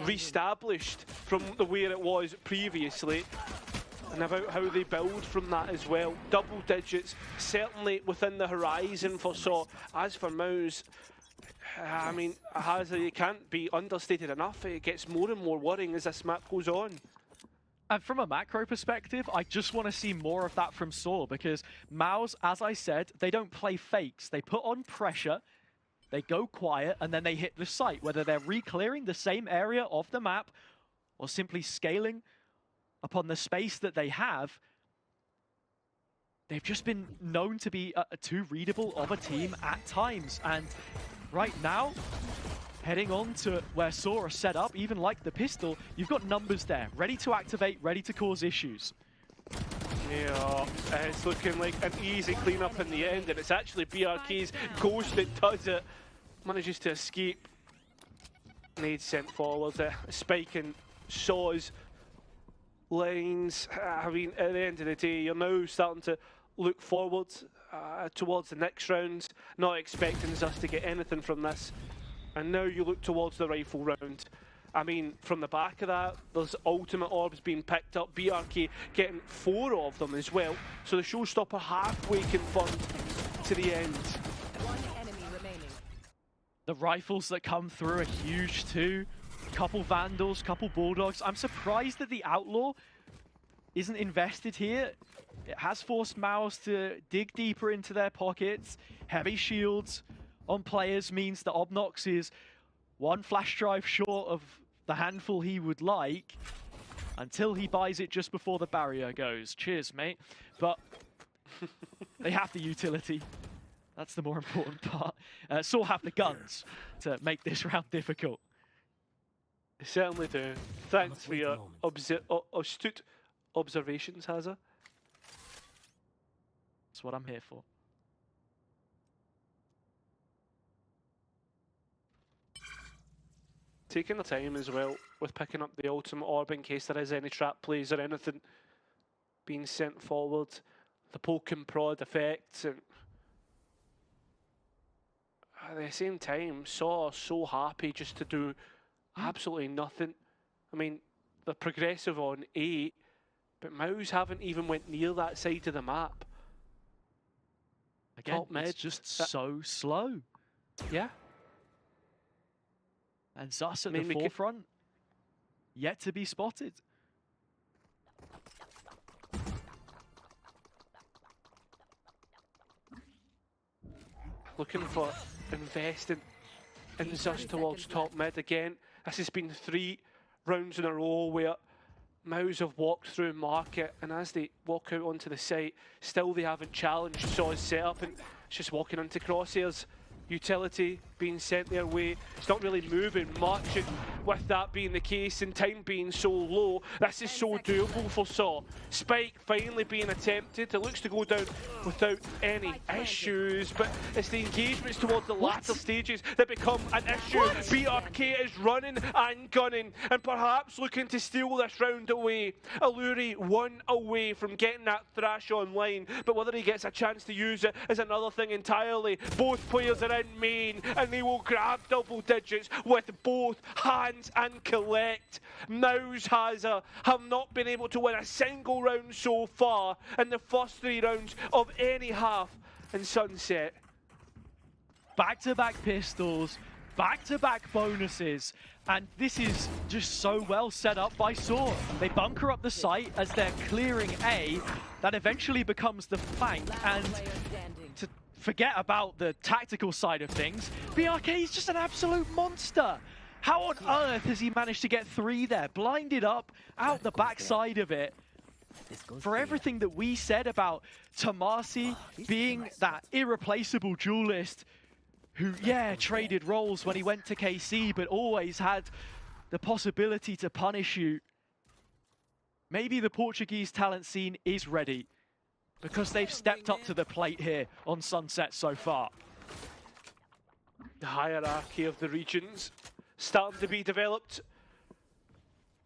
re-established from the way it was previously, and about how they build from that as well. Double digits certainly within the horizon for Saw. As for MOUZ, I mean, it can't be understated enough. It gets more and more worrying as this map goes on. And from a macro perspective, I just want to see more of that from Saw, because MOUZ, as I said, they don't play fakes. They put on pressure, they go quiet, and then they hit the site, whether they're re-clearing the same area of the map or simply scaling upon the space that they have. they've just been known to be too readable of a team at times. And right now, heading on to where Saw are set up, even like the pistol, you've got numbers there, ready to activate, ready to cause issues. Yeah, it's looking like an easy cleanup in the end, and it's actually BRK's Ghost that does it. Manages to escape. Nade sent forward. Spike and Saw's lines. I mean, at the end of the day, you're now starting to look forward towards the next round, not expecting us to get anything from this. And now you look towards the rifle round. I mean, from the back of that, there's ultimate orbs being picked up. BRK getting 4 of them as well. So the showstopper halfway confirmed to the end. One enemy remaining. The rifles that come through are huge too. Couple Vandals, couple Bulldogs. I'm surprised that the Outlaw isn't invested here. It has forced MOUZ to dig deeper into their pockets. Heavy shields on players means that Obnox is one flash drive short of the handful he would like until he buys it just before the barrier goes. Cheers, mate. But they have the utility. That's the more important part. Saw have the guns to make this round difficult. They certainly do. Thanks for your astute observations, Hazza. That's what I'm here for. Taking the time as well with picking up the ultimate orb in case there is any trap plays or anything being sent forward. The poke and prod effects, and at the same time, Saw are so happy just to do absolutely nothing. I mean, they're progressive on 8, but MOUZ haven't even went near that side of the map. Again, Top mid, it's just so slow. Yeah. And Zus at the forefront, yet to be spotted. Looking for investing in Zus towards top mid again. This has been 3 rounds in a row where MOUZ have walked through market, and as they walk out onto the site, still they haven't challenged Saw's setup, and it's just walking into crosshairs. Utility being sent their way. It's not really moving much, and with that being the case and time being so low, this is so doable for Saw. Spike finally being attempted. It looks to go down without any issues, but it's the engagements towards the latter stages that become an issue. BRK is running and gunning and perhaps looking to steal this round away. Alluri 1 away from getting that Thrash online, but whether he gets a chance to use it is another thing entirely. Both players are in main and they will grab double digits with both hands and collect. MOUZ have not been able to win a single round so far in the first 3 rounds of any half in Sunset. Back-to-back pistols, back-to-back bonuses, and this is just so well set up by Saw. They bunker up the site as they're clearing A, that eventually becomes the flank, and to forget about the tactical side of things, BRK is just an absolute monster. How on earth has he managed to get 3 there? Blinded up, out the backside of it. For everything that we said about Tomasi being that irreplaceable duelist who, yeah, traded roles when he went to KC, but always had the possibility to punish you. Maybe the Portuguese talent scene is ready, because they've stepped up to the plate here on Sunset so far. The hierarchy of the regions starting to be developed.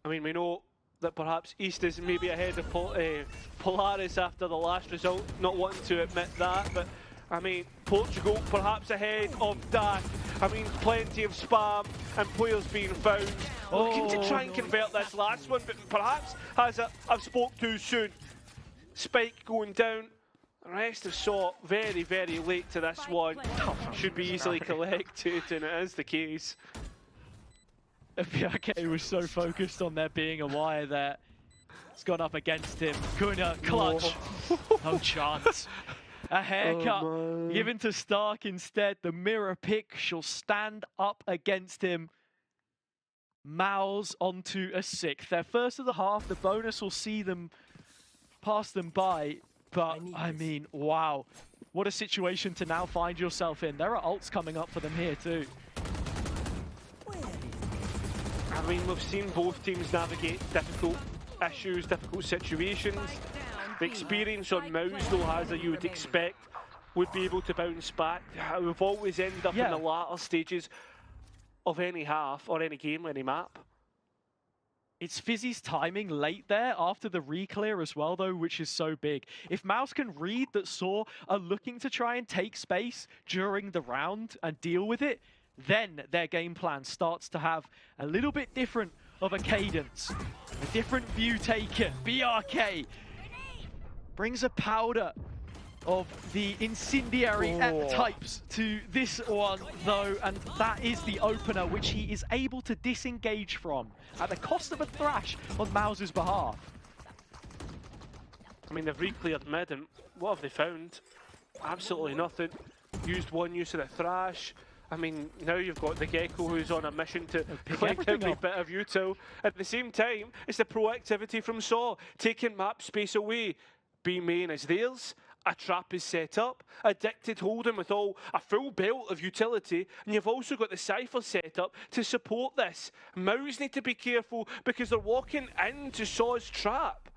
I mean, we know that perhaps East is maybe ahead of Polaris after the last result, not wanting to admit that, but I mean, Portugal perhaps ahead of that. I mean, plenty of spam and players being found. Looking to try and convert this last one, but perhaps I've spoke too soon. Spike going down. The rest of Saw very, very late to this one. Should be easily collected, and it is the case. BRK was so focused on there being a wire there. It's gone up against him. Kuna, clutch. No chance. A haircut given to Stark instead. The mirror pick shall stand up against him. MOUZ onto a 6th. Their first of the half. The bonus will see them pass them by. But, I mean, wow. What a situation to now find yourself in. There are ults coming up for them here too. I mean, we've seen both teams navigate difficult issues, difficult situations. The experience on MOUZ, though, Hazza, you would expect, would be able to bounce back. We've always ended up in the latter stages of any half or any game, any map. It's Fizzy's timing late there after the re-clear as well, though, which is so big. If MOUZ can read that Saw are looking to try and take space during the round and deal with it, then their game plan starts to have a little bit different of a cadence. A different view taken. BRK brings a powder of the incendiary types to this one, though, and that is the opener, which he is able to disengage from at the cost of a thrash on MOUZ's behalf. I mean, they've re-cleared mid, and what have they found? Absolutely nothing. Used one use of the thrash. I mean, now you've got the Gecko who's on a mission to collect every bit of util. At the same time, it's the proactivity from Saw, taking map space away. B main is theirs. A trap is set up, Addicted holding with a full belt of utility, and you've also got the Cypher set up to support this. MOUZ need to be careful because they're walking into Saw's trap.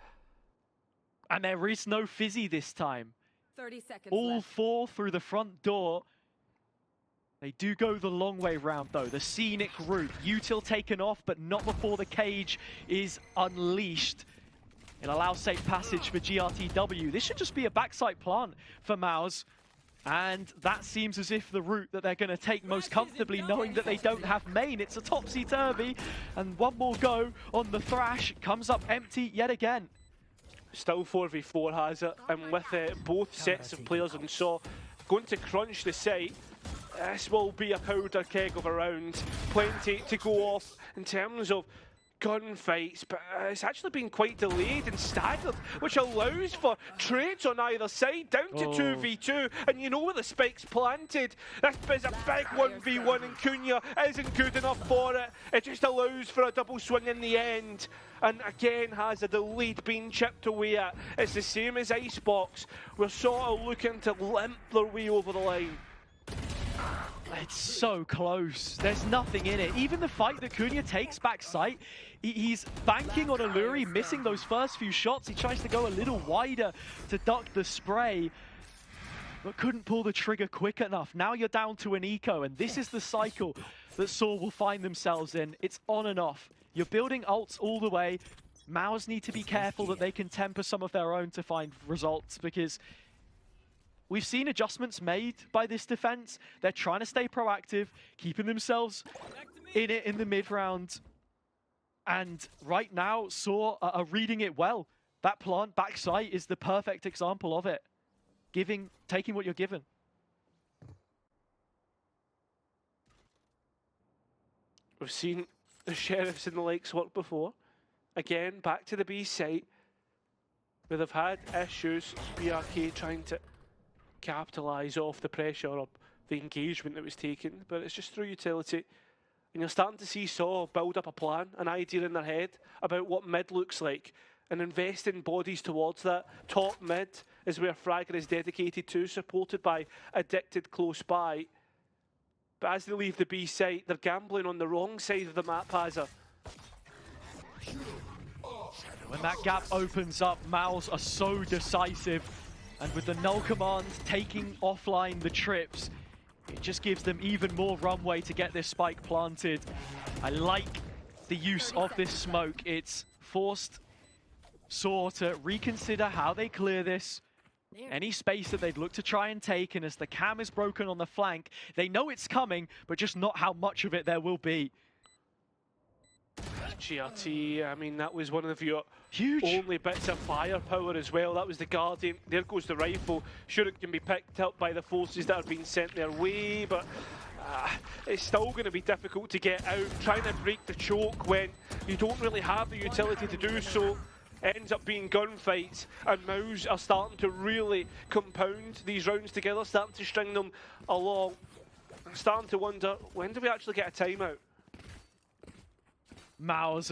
And there is no Fizzy this time. 30 seconds All left. four through the front door. They do go the long way round, though. The scenic route. Util taken off, but not before the cage is unleashed. It allows safe passage for GRTW. This should just be a backside plant for MOUZ. And that seems as if the route that they're going to take most comfortably, knowing that they don't have main. It's a topsy-turvy. And one more go on the thrash. Comes up empty yet again. Still 4v4 has it. And with both sets of players on Saw going to crunch the site, this will be a powder keg of a round. Plenty to go off in terms of gunfights, but it's actually been quite delayed and staggered, which allows for trades on either side, down to 2v2, and you know where the spike's planted. This is a big 1v1 and Cunha isn't good enough for it. It just allows for a double swing in the end, and again has the lead being chipped away at. It's the same as Icebox. We're sort of looking to limp their way over the line. It's so close. There's nothing in it. Even the fight that Cunha takes back sight, he's banking on Alluri, missing those first few shots. He tries to go a little wider to duck the spray, but couldn't pull the trigger quick enough. Now you're down to an eco, and this is the cycle that Saw will find themselves in. It's on and off. You're building ults all the way. MOUZ need to be careful that they can temper some of their own to find results, because we've seen adjustments made by this defense. They're trying to stay proactive, keeping themselves in it in the mid-round. And right now, Saw are reading it well. That plant backside is the perfect example of it. Taking what you're given. We've seen the Sheriffs and the likes work before. Again, back to the B site, where they've had issues. BRK trying to capitalise off the pressure of the engagement that was taken, but it's just through utility. And you're starting to see Saw build up a plan, an idea in their head about what mid looks like, and invest in bodies towards that. Top mid is where Fragger is dedicated to, supported by Addicted close by. But as they leave the B site, they're gambling on the wrong side of the map, Hazza. When that gap opens up, MOUZ are so decisive. And with the null command taking offline the trips, it just gives them even more runway to get this spike planted. I like the use of this smoke. It's forced Saw to reconsider how they clear this. Any space that they'd look to try and take, and as the cam is broken on the flank, they know it's coming, but just not how much of it there will be. GRT, I mean, that was one of your huge only bits of firepower as well. That was the Guardian. There goes the rifle. Sure, it can be picked up by the forces that are being sent their way, but it's still going to be difficult to get out. Trying to break the choke when you don't really have the utility to do so ends up being gunfights, and MOUZ are starting to really compound these rounds together, starting to string them along. I'm starting to wonder, when do we actually get a timeout? MOUZ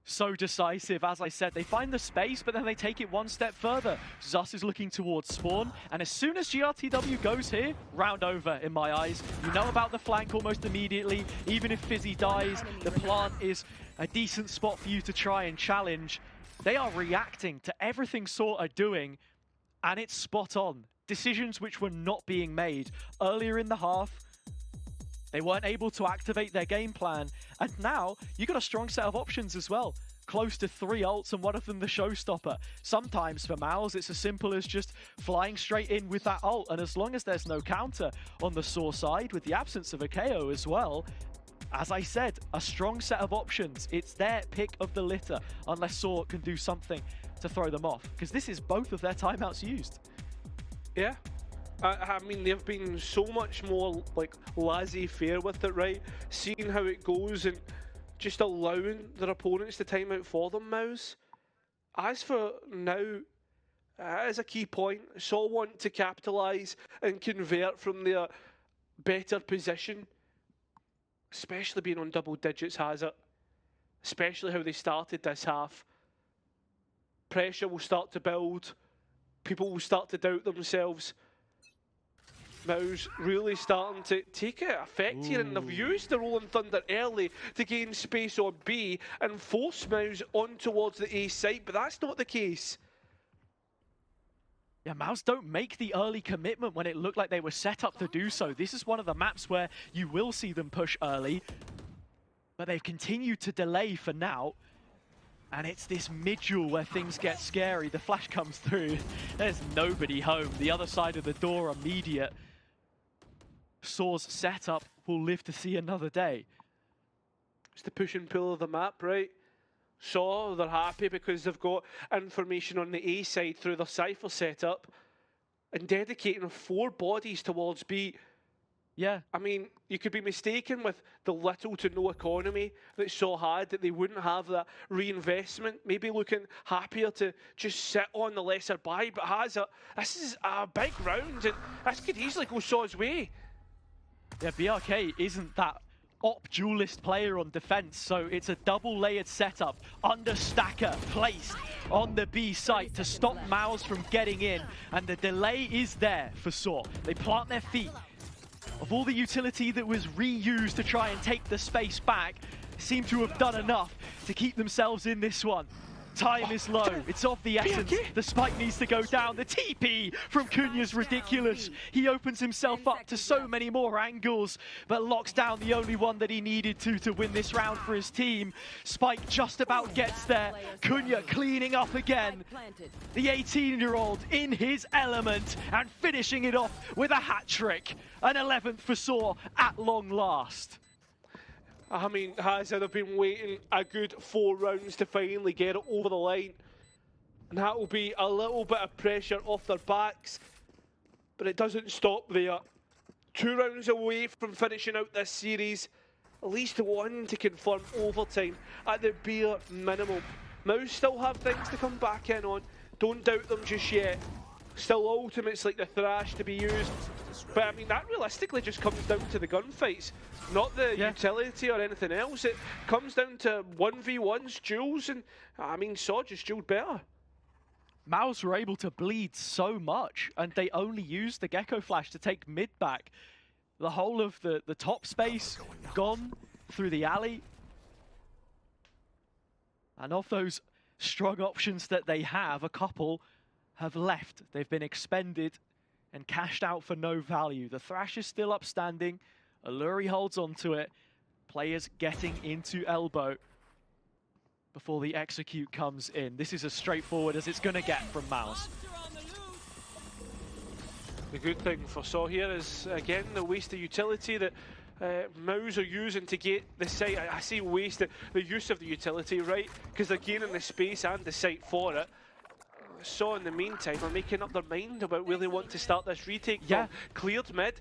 so decisive. As I said, they find the space, but then they take it one step further. Zus is looking towards spawn, and as soon as GRTW goes here, round over in my eyes. You know about the flank almost immediately. Even if Fizzy dies, the plant is a decent spot for you to try and challenge. They are reacting to everything Saw are doing, and it's spot on. Decisions which were not being made earlier in the half. They weren't able to activate their game plan, and now you got a strong set of options as well. Close to 3 ults and one of them the showstopper. Sometimes for MOUZ it's as simple as just flying straight in with that ult, and as long as there's no counter on the Saw side, with the absence of a KO as well, as I said, a strong set of options. It's their pick of the litter, unless Saw can do something to throw them off, because this is both of their timeouts used. Yeah. I mean, they've been so much more like laissez-faire with it, right? Seeing how it goes and just allowing their opponents to time out for them, MOUZ. As for now, as a key point, Saw want to capitalise and convert from their better position, especially being on double digits, has it? Especially how they started this half. Pressure will start to build. People will start to doubt themselves. MOUZ really starting to take it effect here, and they've used the Rolling Thunder early to gain space on B and force MOUZ on towards the A site, but that's not the case. Yeah, MOUZ don't make the early commitment when it looked like they were set up to do so. This is one of the maps where you will see them push early, but they've continued to delay for now. And it's this mid-duel where things get scary. The flash comes through. There's nobody home. The other side of the door immediate. Saw's setup will live to see another day. It's the push and pull of the map, right? Saw, they're happy because they've got information on the A side through their Cypher setup, and dedicating 4 bodies towards B. Yeah. I mean, you could be mistaken with the little to no economy that Saw had, that they wouldn't have that reinvestment, maybe looking happier to just sit on the lesser buy, but this is a big round, and this could easily go Saw's way. Yeah, BRK isn't that op duelist player on defense, so it's a double layered setup. Under stacker placed on the B site to stop MOUZ from getting in, and the delay is there for Saw. They plant their feet. Of all the utility that was reused to try and take the space back, seem to have done enough to keep themselves in this one. Time is low, it's of the essence. The spike needs to go down. The TP from Cunya's ridiculous. He opens himself up to so many more angles, but locks down the only one that he needed to win this round for his team. Spike just about gets there. Cunya cleaning up again. The 18-year-old in his element and finishing it off with a hat trick. An 11th for Saw at long last. I mean, they've been waiting a good 4 rounds to finally get it over the line. And that will be a little bit of pressure off their backs. But it doesn't stop there. 2 rounds away from finishing out this series. At least 1 to confirm overtime at the bare minimum. MOUZ still have things to come back in on. Don't doubt them just yet. Still ultimates like the Thrash to be used. But I mean, that realistically just comes down to the gunfights, not the utility or anything else. It comes down to 1v1s, duels, and I mean, Saw just dueled better. MOUZ were able to bleed so much, and they only used the Gecko Flash to take mid back. The whole of the top space gone through the alley. And of those strong options that they have, a couple have left. They've been expended and cashed out for no value. The Thrash is still upstanding. Alluri holds onto it. Players getting into elbow before the execute comes in. This is as straightforward as it's going to get from MOUZ. The good thing for Saw here is, again, the waste of utility that MOUZ are using to get the site. I say waste, the use of the utility, right? Because they're gaining the space and the site for it. Saw in the meantime are making up their mind about where they want to start this retake. Yeah. Cleared mid,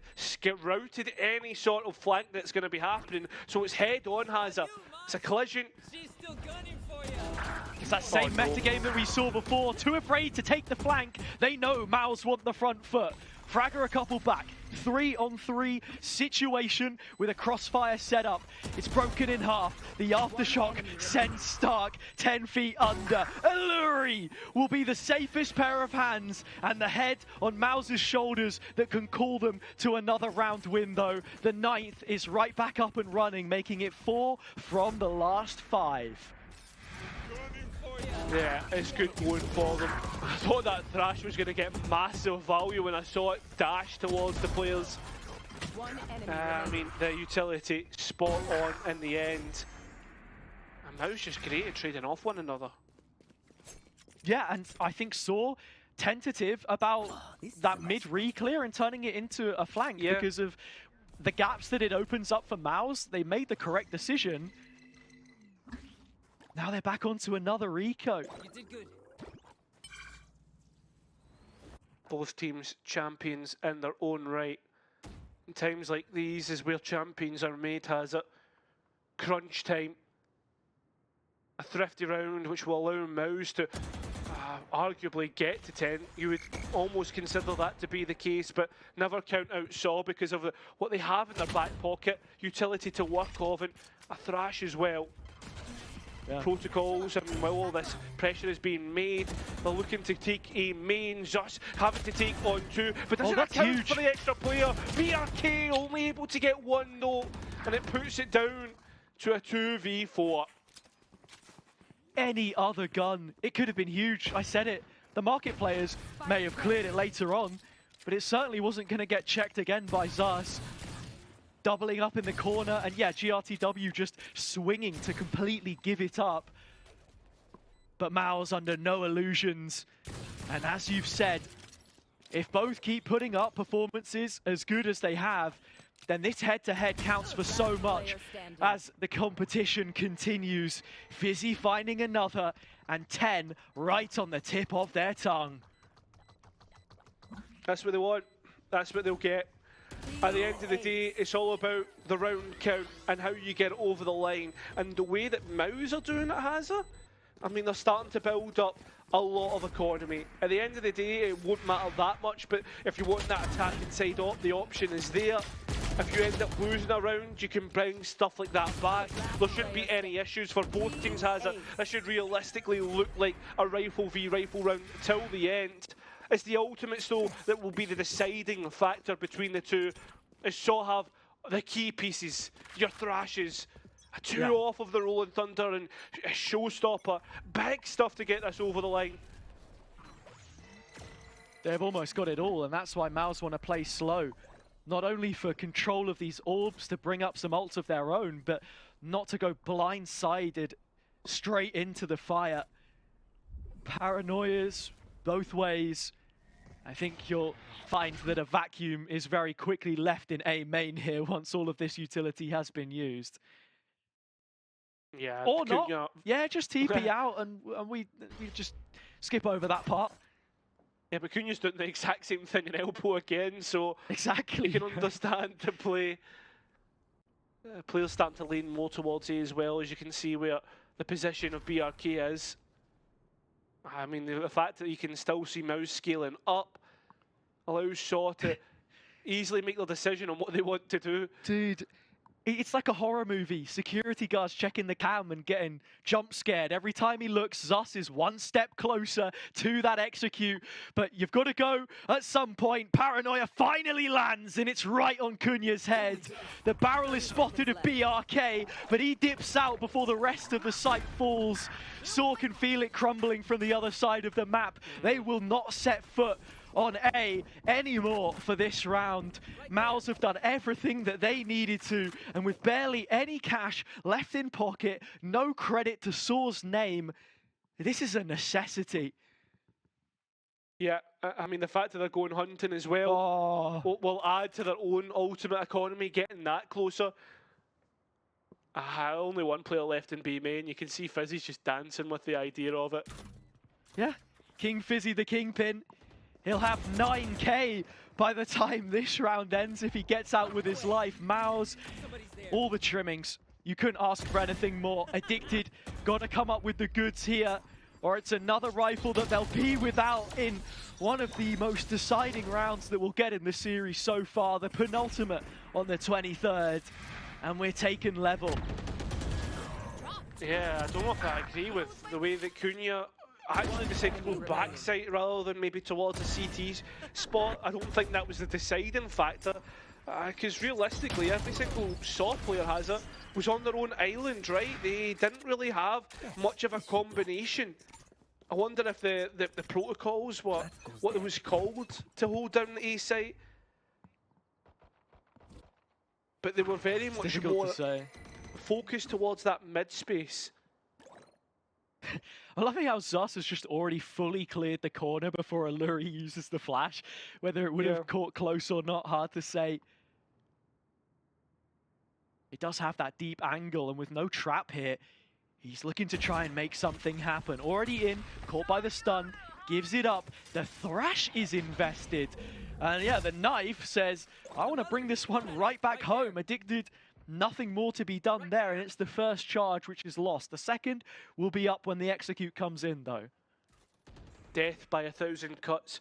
routed any sort of flank that's going to be happening. So it's head on, Hazza. It's a collision. She's still gunning for you. It's that same metagame that we saw before. Too afraid to take the flank. They know MOUZ want the front foot. Fragger a couple back. 3-on-3 situation with a crossfire setup. It's broken in half. The aftershock sends Stark 10 feet under. Alluri will be the safest pair of hands and the head on MOUZ's shoulders that can call them to another round win though. The 9th is right back up and running, making it 4 from the last 5. Yeah, it's good going for them. I thought that Thrash was going to get massive value when I saw it dash towards the players. I mean, the utility spot on in the end. And MOUZ just great at trading off one another. Yeah, and I think Saw tentative about that mid re-clear and turning it into a flank because of the gaps that it opens up for MOUZ. They made the correct decision. Now they're back onto another Rico. You did good. Both teams champions in their own right. In times like these is where champions are made, has it? Crunch time. A thrifty round which will allow MOUZ to arguably get to 10. You would almost consider that to be the case, but never count out Saw because of what they have in their back pocket. Utility to work off and a Thrash as well. Yeah. Protocols, and while all this pressure is being made, they're looking to take a main, just having to take on 2, but doesn't account huge for the extra player. BRK only able to get 1 though, and it puts it down to a 2v4. Any other gun, it could have been huge. I said it. The market players may have cleared it later on, but it certainly wasn't going to get checked again by Zas. Doubling up in the corner, and yeah, GRTW just swinging to completely give it up. But MOUZ under no illusions. And as you've said, if both keep putting up performances as good as they have, then this head-to-head counts for so much as the competition continues. Fizzy finding another, and 10 right on the tip of their tongue. That's what they want. That's what they'll get. At the end of the day, it's all about the round count and how you get over the line. And the way that MOUZ are doing it, Hazza, I mean, they're starting to build up a lot of economy. At the end of the day, it won't matter that much, but if you want that attack inside up, the option is there. If you end up losing a round, you can bring stuff like that back. There shouldn't be any issues for both teams, Hazza. This should realistically look like a rifle v rifle round till the end. It's the ultimates though that will be the deciding factor between the two. Is Saw have the key pieces, your Thrashes, a 2 off of the Rolling Thunder and a showstopper. Big stuff to get this over the line. They've almost got it all, and that's why MOUZ want to play slow. Not only for control of these orbs to bring up some ults of their own, but not to go blindsided straight into the fire. Paranoias both ways. I think you'll find that a vacuum is very quickly left in A main here once all of this utility has been used. Yeah, or not. Yeah, just TP out and we just skip over that part. Yeah, but Cunha's doing the exact same thing in Elbow again, so exactly. You can understand the play. Players starting to lean more towards A as well, as you can see where the position of BRK is. I mean, the fact that you can still see MOUZ scaling up allows Saw to easily make their decision on what they want to do. Dude, it's like a horror movie. Security guards checking the cam and getting jump scared. Every time he looks, Zus is one step closer to that execute. But you've got to go at some point. Paranoia finally lands, and it's right on Cunha's head. The barrel is spotted at BRK, but he dips out before the rest of the site falls. Saw can feel it crumbling from the other side of the map. They will not set foot on A anymore for this round. MOUZ have done everything that they needed to, and with barely any cash left in pocket, no credit to Saw's name, this is a necessity. Yeah, I mean, the fact that they're going hunting as well will add to their own ultimate economy, getting that closer. Only one player left in B main. You can see Fizzy's just dancing with the idea of it. Yeah, King Fizzy the Kingpin. He'll have 9k by the time this round ends if he gets out with his life. MOUZ, all the trimmings. You couldn't ask for anything more. Addicted, got to come up with the goods here. or it's another rifle that they'll be without in one of the most deciding rounds that we'll get in the series so far, the penultimate on the 23rd, and we're taking level. Yeah, I don't know if I agree with the way that Cunha actually decided to go backside rather than maybe towards the CT's spot. I don't think that was the deciding factor, because realistically every single SAW player has it, was on their own island, right? They didn't really have much of a combination. I wonder if the protocols, what it was called to hold down the A site. But they were very much more focused towards that mid space. I love how Zus has just already fully cleared the corner before Alluri uses the flash. Whether it would have caught close or not, hard to say. It does have that deep angle, and with no trap here, he's looking to try and make something happen. Already in, caught by the stun, gives it up. The Thrash is invested. And yeah, the Knife says, I want to bring this one right back home. Addicted. Nothing more to be done there, and it's the first charge which is lost. The second will be up when the execute comes in, though. Death by 1,000 cuts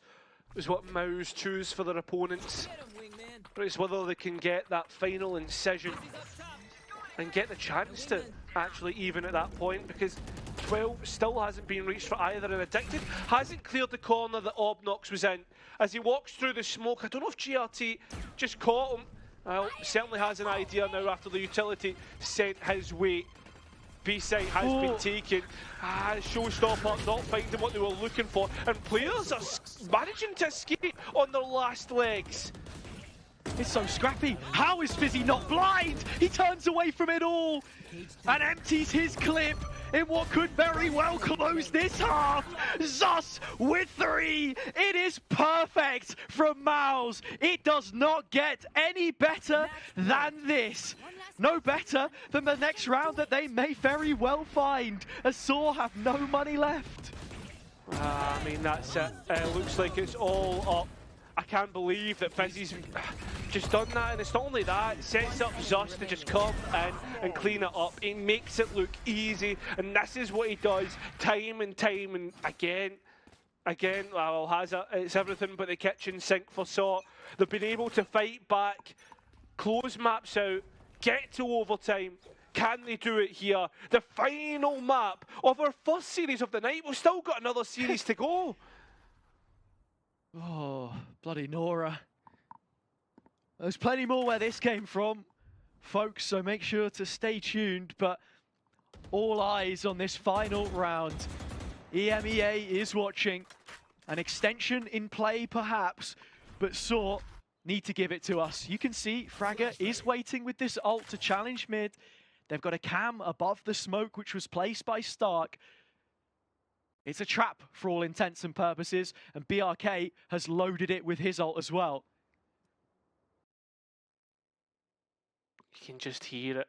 is what MOUZ choose for their opponents. But it's whether they can get that final incision and get the chance to actually even at that point, because 12 still hasn't been reached for either, and Addicted hasn't cleared the corner that Obnox was in. As he walks through the smoke, I don't know if GRT just caught him. Well, certainly has an idea now after the utility sent his way. B-site has been taken. Showstopper not finding what they were looking for, and players are managing to escape on their last legs. It's so scrappy. How is Fizzy not blind? He turns away from it all and empties his clip in what could very well close this half. Zus with 3. It is perfect from MOUZ. It does not get any better than this. No better than the next round that they may very well find, as SAW have no money left. I mean, that's it. Looks like it's all up. I can't believe that Fizzy's just done that, and it's not only that, it sets up Zus to just come in and clean it up. He makes it look easy, and this is what he does time and time and again. Well, it's everything but the kitchen sink for SAW. They've been able to fight back, close maps out, get to overtime. Can they do it here? The final map of our first series of the night. We've still got another series to go. Oh, bloody Nora. There's plenty more where this came from, folks, so make sure to stay tuned, but all eyes on this final round. EMEA is watching. An extension in play, perhaps, but SAW need to give it to us. You can see Fragger is waiting with this ult to challenge mid. They've got a cam above the smoke, which was placed by Stark. It's a trap for all intents and purposes, and BRK has loaded it with his ult as well. You can just hear it.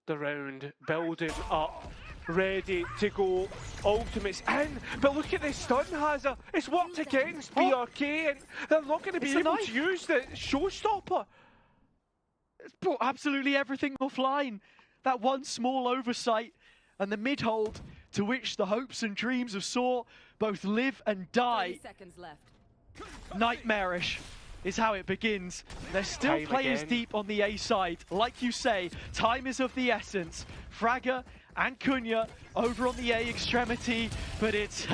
The round building up, ready to go. Ultimate's in, but look at this stun, Hazard. It's worked against BRK, and they're not going to be able to use the showstopper. It's brought absolutely everything offline. That one small oversight and the mid-hold to which the hopes and dreams of SAW both live and die. 30 seconds left. Nightmarish is how it begins. There's still players deep on the A side. Like you say, time is of the essence. Fragger and Cunha over on the A extremity, but it's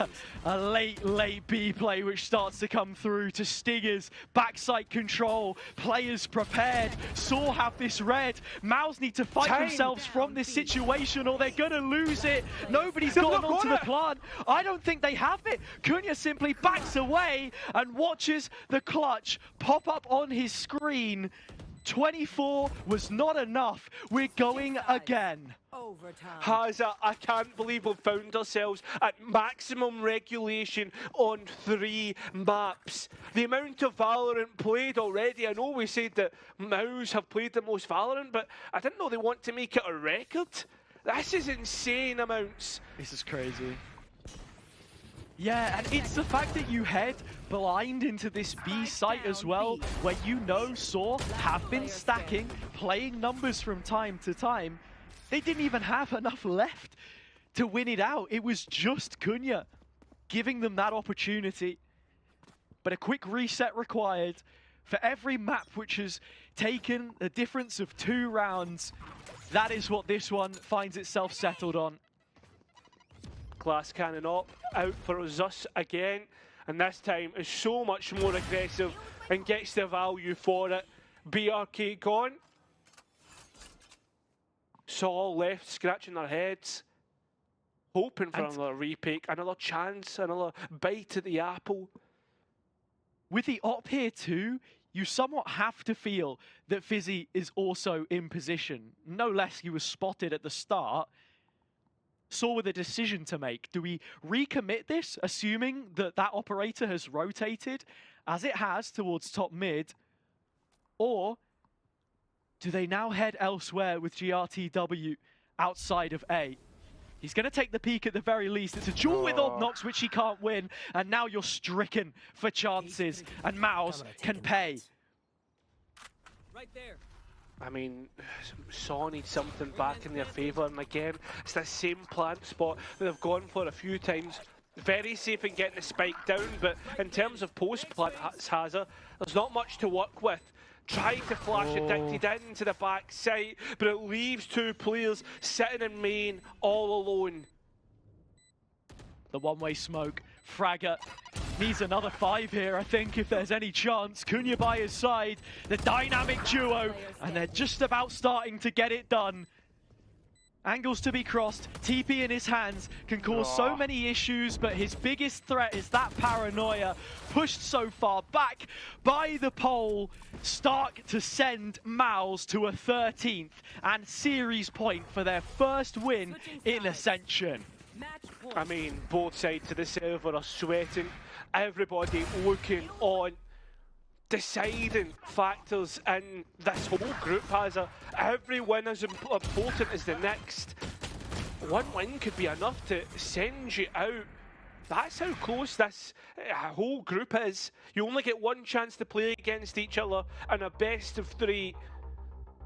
a late B play which starts to come through to Stingers. Backside control, players prepared. SAW have this red. MOUZ need to fight themselves from this situation or they're gonna lose it. Nobody's gotten onto the plan. I don't think they have it. Cunha simply backs away and watches the clutch pop up on his screen. 24 was not enough. We're going again. Hazard, I can't believe we've found ourselves at maximum regulation on 3 maps. The amount of Valorant played already, I know we said that MOUZ have played the most Valorant, but I didn't know they want to make it a record. This is insane amounts. This is crazy. Yeah, and it's the fact that you head blind into this B site as well, where you know SAW have been stacking, playing numbers from time to time. They didn't even have enough left to win it out. It was just Cunha giving them that opportunity. But a quick reset required for every map which has taken a difference of 2 rounds. That is what this one finds itself settled on. Glass cannon up, out for Zeus again, and this time is so much more aggressive and gets the value for it. BRK gone. Saul left scratching their heads, hoping for another repick, another chance, another bite at the apple. With the op here too, you somewhat have to feel that Fizzy is also in position. No less, he was spotted at the start. Saw with a decision to make. Do we recommit this, assuming that that operator has rotated, as it has, towards top mid? Or do they now head elsewhere with GRTW outside of A? He's going to take the peak at the very least. It's a duel with Obnox, which he can't win. And now you're stricken for chances. And MOUZ can pay. Right there. I mean, Saw needs something back in their favour. And again, it's the same plant spot that they've gone for a few times. Very safe in getting the spike down. But in terms of post-plant hazard, there's not much to work with. Tried to flash addicted into the back side, but it leaves 2 players sitting in main all alone. The one-way smoke. Fragger needs another 5 here, I think, if there's any chance. Cunha by his side, the dynamic duo, and they're just about starting to get it done. Angles to be crossed, TP in his hands can cause so many issues, but his biggest threat is that paranoia. Pushed so far back by the pole. Stark to send MOUZ to a 13th and series point for their first win in Ascension. I mean, both sides of the server are sweating. Everybody looking on. Deciding factors in this whole group has every win is important as the next. One win could be enough to send you out. That's how close this whole group is. You only get one chance to play against each other and a best of 3.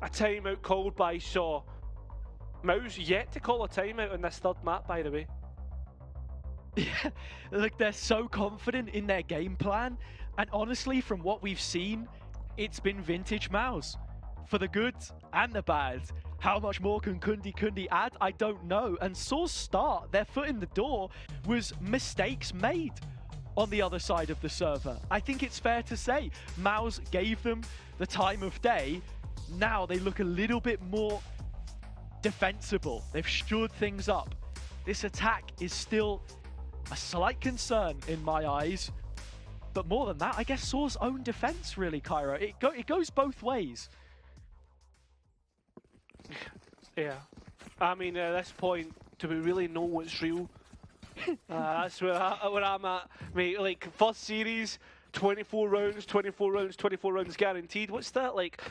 A timeout called by Saw. MOUZ yet to call a timeout on this 3rd map, by the way. Yeah, look, they're so confident in their game plan. And honestly, from what we've seen, it's been vintage MOUZ. For the good and the bad. How much more can Kundi add? I don't know. And Saw's start, their foot in the door, was mistakes made on the other side of the server. I think it's fair to say MOUZ gave them the time of day. Now they look a little bit more defensible. They've shored things up. This attack is still a slight concern in my eyes. But more than that, I guess Saw's own defense, really, Cairo. It goes both ways. Yeah. I mean, at this point, do we really know what's real? That's where I'm at. Mate, like, first series, 24 rounds, 24 rounds, 24 rounds guaranteed. What's that, like,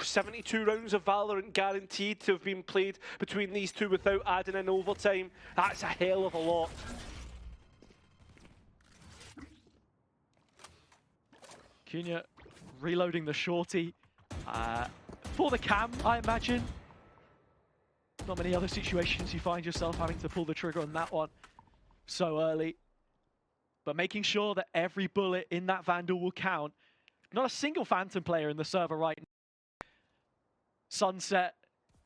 72 rounds of Valorant guaranteed to have been played between these two without adding in overtime? That's a hell of a lot. Cunha reloading the shorty for the cam, I imagine. Not many other situations you find yourself having to pull the trigger on that one so early. But making sure that every bullet in that Vandal will count. Not a single Phantom player in the server right now. Sunset,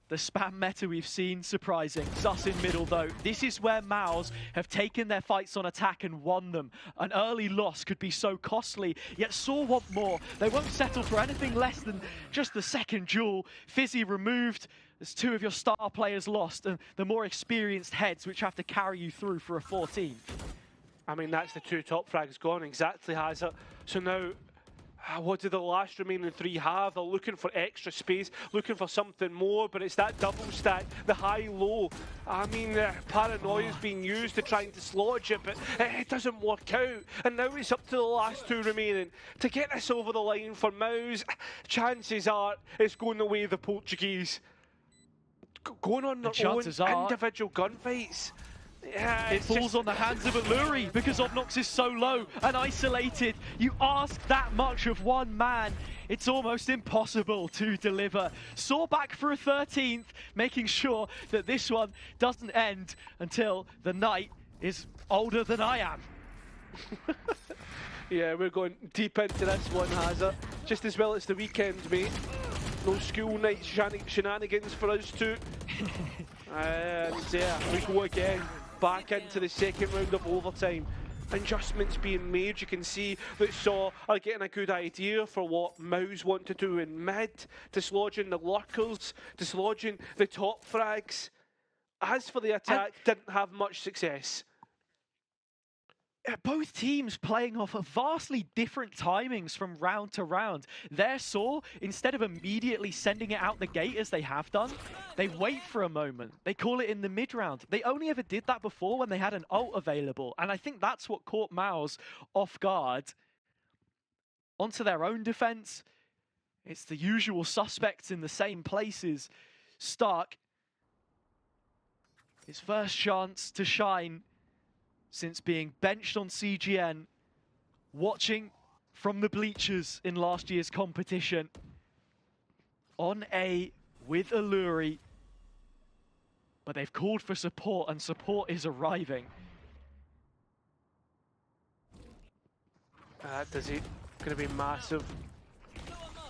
the spam meta we've seen, surprising. Sus in middle though. This is where MOUZ have taken their fights on attack and won them. An early loss could be so costly, yet Saw want more. They won't settle for anything less than just the second duel. Fizzy removed. There's 2 of your star players lost, and the more experienced heads which have to carry you through for a 14th. I mean, that's the 2 top frags gone, exactly has it. So now, what do the last remaining 3 have? They're looking for extra space, looking for something more, but it's that double stack, the high-low. I mean, paranoia is being used to trying to dislodge it, but it doesn't work out. And now it's up to the last 2 remaining. To get this over the line for MOUZ, chances are it's going the way of the Portuguese. Going on their own individual gunfights. Yeah, it falls on the hands of Alluri because Obnox is so low and isolated. You ask that much of one man, it's almost impossible to deliver. Saw back for a 13th, making sure that this one doesn't end until the night is older than I am. Yeah, we're going deep into this one, Hazard. Just as well it's the weekend, mate. No school night shenanigans for us too. And yeah, we go again, back into the second round of overtime. Adjustments being made. You can see that Saw are getting a good idea for what MOUZ want to do in mid, dislodging the lurkers, dislodging the top frags. As for the attack, didn't have much success. Both teams playing off of vastly different timings from round to round. Their Saw, instead of immediately sending it out the gate as they have done, they wait for a moment. They call it in the mid-round. They only ever did that before when they had an ult available. And I think that's what caught MOUZ off guard. Onto their own defense. It's the usual suspects in the same places. Stark, his first chance to shine since being benched on CGN, watching from the bleachers in last year's competition. On A with Alluri, but they've called for support and support is arriving. Does it? Going to be massive.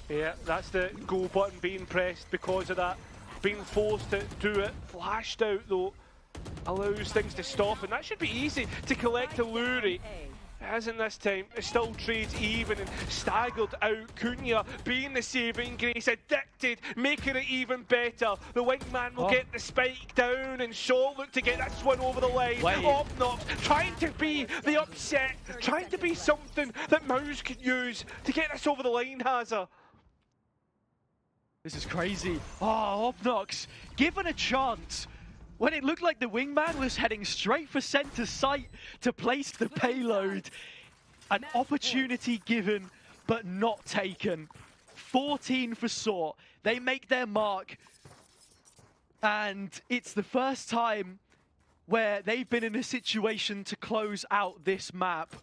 Yeah, that's the go button being pressed because of that. Being forced to do it. Flashed out though. Allows things to stop, and that should be easy to collect Alluri. As in this time, it still trades even and staggered out. Cunha being the saving grace, addicted, making it even better. The wingman will get the spike down, and Shaw look to get this one over the line. Obnox trying to be the upset, trying to be something that MOUZ could use to get this over the line, Hazard. This is crazy. Oh, Obnox, given a chance. When it looked like the wingman was heading straight for center sight to place the payload. An opportunity given, but not taken. 14 for Saw. They make their mark. And it's the first time where they've been in a situation to close out this map.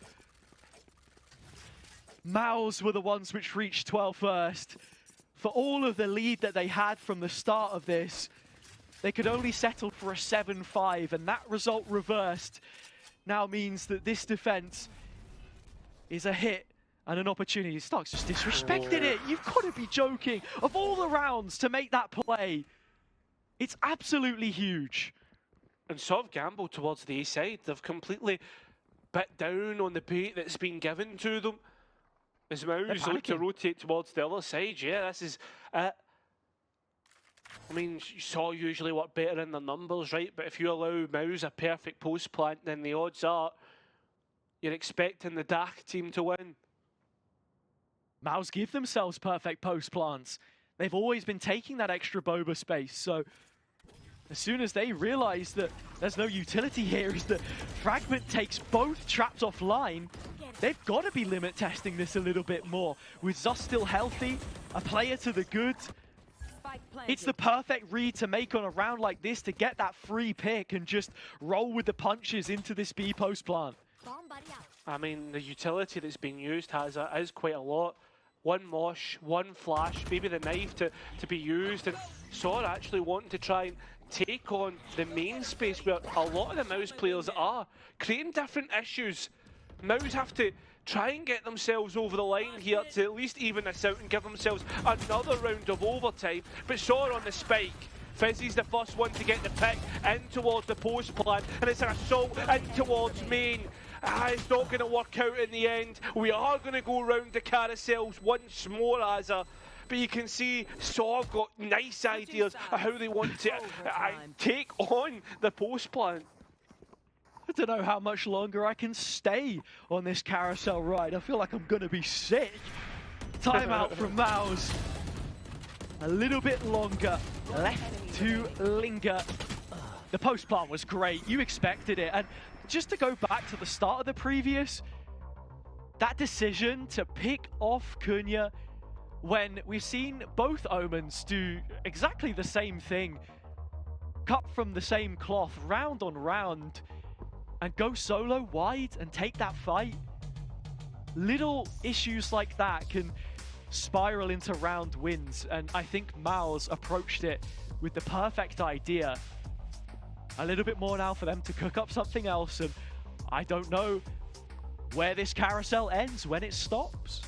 MOUZ were the ones which reached 12 first. For all of the lead that they had from the start of this, they could only settle for a 7-5, and that result reversed now means that this defense is a hit and an opportunity. Stark's just disrespected it. You've got to be joking. Of all the rounds to make that play, it's absolutely huge. And sort of gamble towards the A side. They've completely bit down on the bait that's been given to them. As MOUZ look to rotate towards the other side. Yeah, this is it. I mean, you saw usually work better in the numbers, right? But if you allow MOUZ a perfect post plant, then the odds are you're expecting the DAC team to win. MOUZ give themselves perfect post plants. They've always been taking that extra boba space, so as soon as they realize that there's no utility here, is that Fragment takes both traps offline, they've got to be limit testing this a little bit more. With Zus still healthy, a player to the good, it's the perfect read to make on a round like this to get that free pick and just roll with the punches into this B post plant. I mean, the utility that's being used is quite a lot. One mosh, one flash, maybe the knife to be used, and Saw actually wanting to try and take on the main space where a lot of the MOUZ players are, creating different issues. MOUZ have to try and get themselves over the line here to at least even this out and give themselves another round of overtime. But Saw on the spike. Fizzy's the first one to get the pick in towards the post plant, and it's an assault in towards main. It's not going to work out in the end. We are going to go round the carousels once more, Azza. But you can see Saw have got nice ideas of how they want to take on the post plant. I don't know how much longer I can stay on this carousel ride. I feel like I'm going to be sick. Timeout from MOUZ. A little bit longer left to linger. The post plant was great. You expected it. And just to go back to the start of the previous, that decision to pick off Cunha when we've seen both Omens do exactly the same thing, cut from the same cloth, round on round, and go solo wide and take that fight. Little issues like that can spiral into round wins, and I think MOUZ approached it with the perfect idea. A little bit more now for them to cook up something else, and I don't know where this carousel ends, when it stops.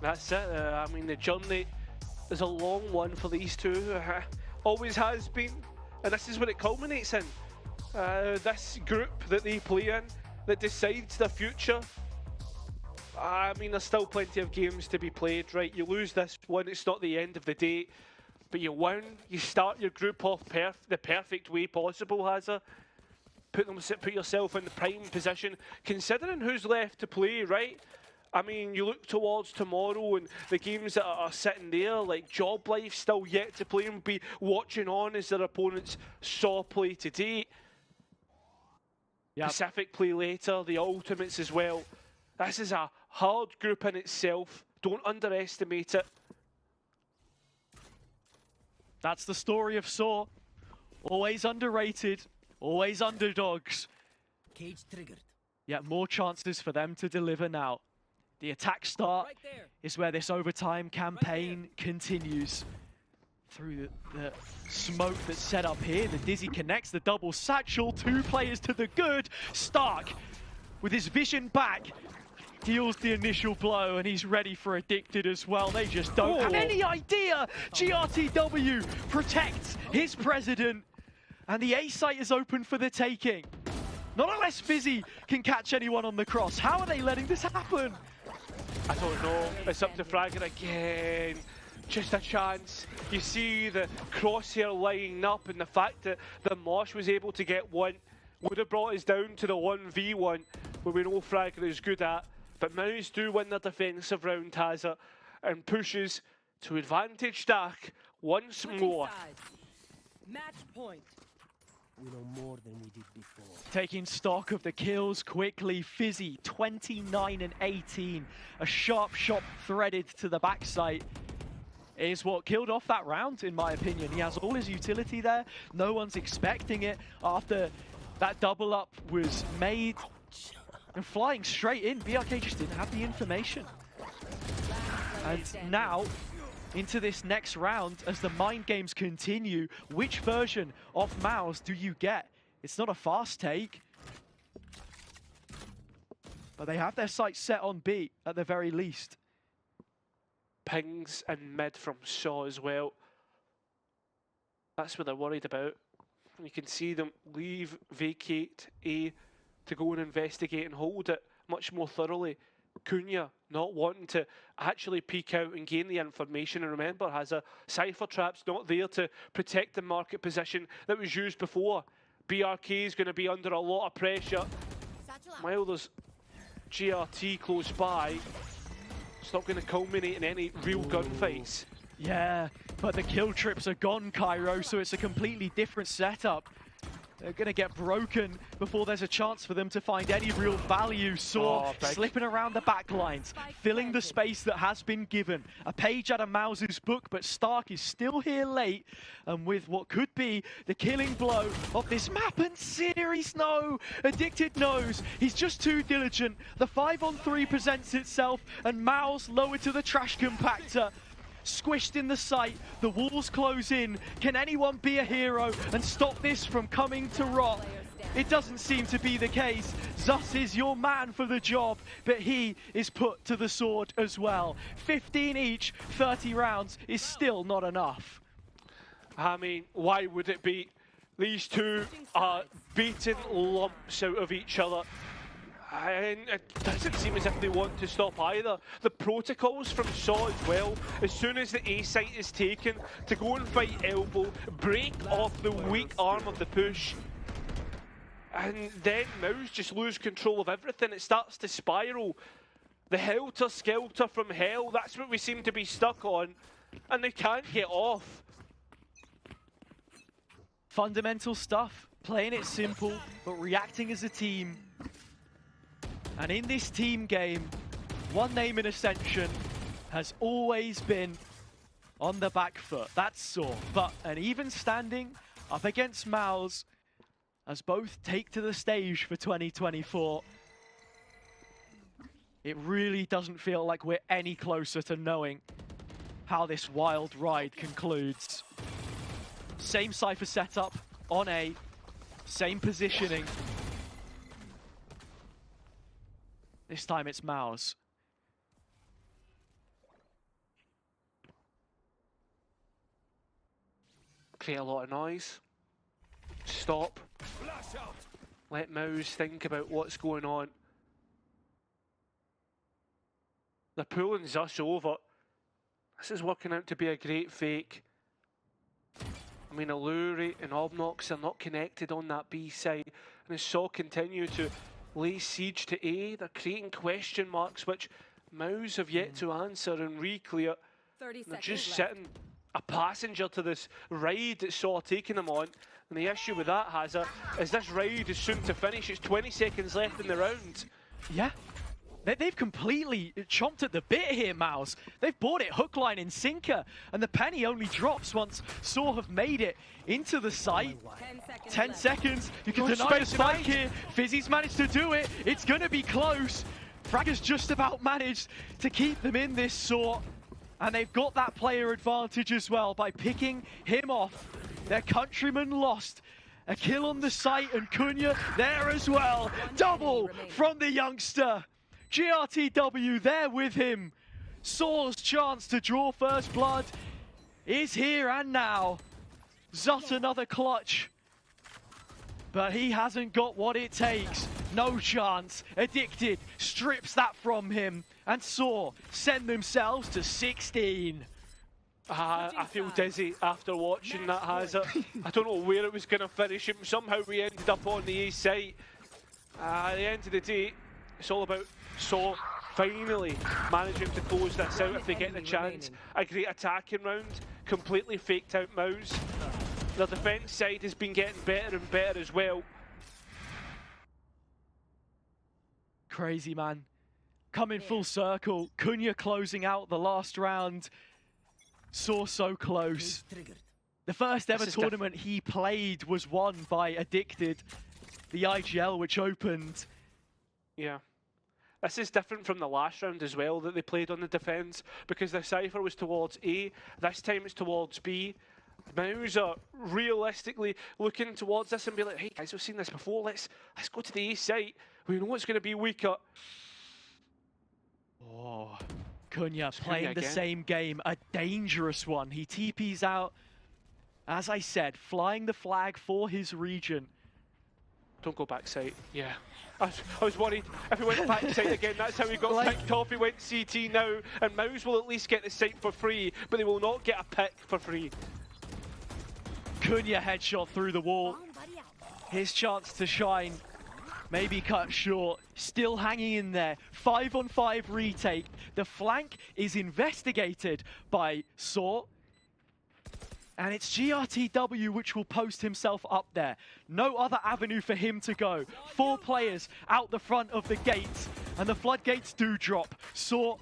That's it. I mean, the journey is a long one for these two. Always has been, and this is what it culminates in. This group that they play in that decides their future. I mean, there's still plenty of games to be played, right? You lose this one, it's not the end of the day, but you win. You start your group off the perfect way possible, Hazza. Put yourself in the prime position, considering who's left to play, right? I mean, you look towards tomorrow and the games that are sitting there, like Job Life still yet to play and be watching on as their opponents saw play today. Yep. Pacific play later, the Ultimates as well. This is a hard group in itself. Don't underestimate it. That's the story of Saw. Always underrated, always underdogs. Cage triggered. Yet more chances for them to deliver now. The attack start is where this overtime campaign continues. Through the smoke that's set up here, the Dizzy connects the double satchel. 2 players to the good. Stark, with his vision back, deals the initial blow, and he's ready for Addicted as well. They just don't have any idea. GRTW protects his president, and the A site is open for the taking. Not unless Fizzy can catch anyone on the cross. How are they letting this happen? I don't know. It's up to Fragger again. Just a chance. You see the crosshair lining up, and the fact that the Mosh was able to get one would have brought us down to the 1v1, where we know Fragger is good at. But MOUZ do win their defensive round, Hazza, and pushes to advantage stack once more. Match point. We know more than we did before. Taking stock of the kills quickly, Fizzy 29 and 18. A sharp shot threaded to the backside is what killed off that round, in my opinion. He has all his utility there. No one's expecting it after that double up was made. And flying straight in, BRK just didn't have the information. And now, into this next round, as the mind games continue, which version of MOUZ do you get? It's not a fast take, but they have their sights set on B at the very least. Pings and mid from Saw as well. That's what they're worried about. You can see them leave, vacate A to go and investigate and hold it much more thoroughly. Cunha not wanting to actually peek out and gain the information, and remember, has a Cypher Trap's not there to protect the market position that was used before. BRK is going to be under a lot of pressure. While there's GRT close by, it's not going to culminate in any real gunfights. Yeah, but the kill trips are gone, Cairo, so it's a completely different setup. They're going to get broken before there's a chance for them to find any real value. Saw slipping around the back lines, filling the space that has been given. A page out of MOUZ's book, but Stark is still here late. And with what could be the killing blow of this map and series, no! Addicted knows he's just too diligent. The 5-on-3 presents itself, and MOUZ lowered to the trash compactor. Squished in the sight, the walls close in. Can anyone be a hero and stop this from coming to rot? It doesn't seem to be the case. Zus is your man for the job, but he is put to the sword as well. 15 each, 30 rounds is still not enough. I mean, why would it be? These two are beating lumps out of each other. And it doesn't seem as if they want to stop either. The protocols from Saw as well, as soon as the A site is taken, to go and fight elbow, break off the weak arm of the push. And then MOUZ just lose control of everything. It starts to spiral. The helter-skelter from hell, that's what we seem to be stuck on. And they can't get off. Fundamental stuff, playing it simple, but reacting as a team. And in this team game, one name in Ascension has always been on the back foot. That's Saw. But an even standing up against MOUZ, as both take to the stage for 2024. It really doesn't feel like we're any closer to knowing how this wild ride concludes. Same Cypher setup on A, same positioning. This time it's MOUZ. Create a lot of noise. Stop. Let MOUZ think about what's going on. They're pulling Zeus over. This is working out to be a great fake. I mean, Alluri and Obnox are not connected on that B side. And as Saw continue to lay siege to A, they're creating question marks, which MOUZ have yet to answer and re-clear. They're just sitting a passenger to this ride that Saw taking them on. And the issue with that, Hazard, is this ride is soon to finish. It's 20 seconds left in the round. Yeah. They've completely chomped at the bit here, MOUZ. They've bought it hook, line, and sinker, and the penny only drops once Saw have made it into the site. 10 seconds. You can deny the spike here. Fizzy's managed to do it. It's going to be close. Fragger's just about managed to keep them in this Saw, and they've got that player advantage as well by picking him off. Their countryman lost. A kill on the site, and Cunha there as well. Double from the youngster. GRTW there with him. Saw's chance to draw first blood is here and now. Zut another clutch. But he hasn't got what it takes. No chance. Addicted strips that from him. And Saw send themselves to 16. I feel dizzy after watching that, Hazard. I don't know where it was going to finish. Somehow we ended up on the A site. At the end of the day, it's all about Saw finally managing to close this out if they get the chance. A great attacking round, completely faked out MOUZ. The defence side has been getting better and better as well. Crazy, man. Coming full circle. Cunha closing out the last round. Saw so close. The first ever tournament he played was won by Addicted, the IGL which opened. Yeah. This is different from the last round as well that they played on the defence, because the Cypher was towards A, this time it's towards B. MOUZ are realistically looking towards this and be like, hey guys, we've seen this before, let's go to the A site. We know it's going to be weaker. Oh, Cunha playing the same game, a dangerous one. He TPs out, as I said, flying the flag for his region. Don't go back site, yeah. I was worried if he went back site again, that's how he got picked off. He went CT now, and MOUZ will at least get the site for free, but they will not get a pick for free. Cunha headshot through the wall. His chance to shine, maybe cut short. Still hanging in there. 5-on-5 retake. The flank is investigated by Saw. And it's GRTW which will post himself up there. No other avenue for him to go. 4 players out the front of the gates. And the floodgates do drop. Saw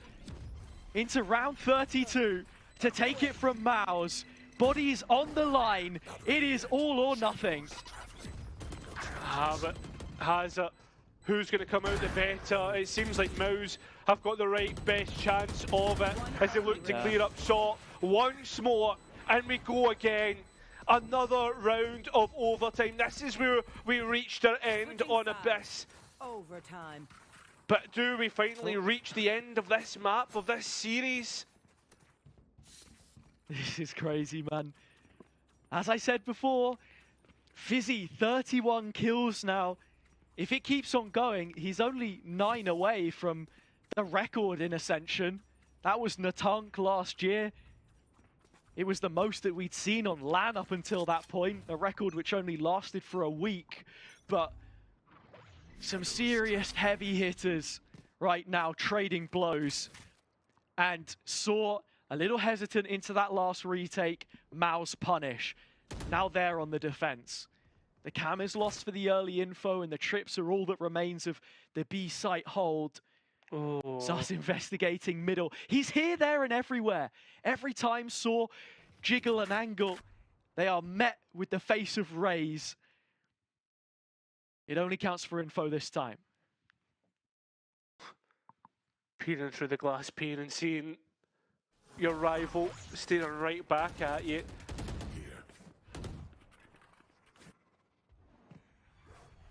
into round 32 to take it from MOUZ. Bodies on the line. It is all or nothing. But Hazard, who's going to come out the better? It seems like MOUZ have got the right best chance of it as they look to clear up Saw once more. And we go again. Another round of overtime. This is where we reached our end on Abyss. Overtime. But do we finally reach the end of this map, of this series? This is crazy, man. As I said before, Fizzy, 31 kills now. If it keeps on going, he's only 9 away from the record in Ascension. That was Natunk last year. It was the most that we'd seen on LAN up until that point, a record which only lasted for a week. But some serious heavy hitters right now trading blows. And Saw a little hesitant into that last retake. MOUZ punish. Now they're on the defense. The cam is lost for the early info, and the trips are all that remains of the B site hold. Oh. Starts investigating middle. He's here, there, and everywhere. Every time Saw jiggle and angle, they are met with the face of Raze. It only counts for info this time. Peering through the glass pane and seeing your rival staring right back at you.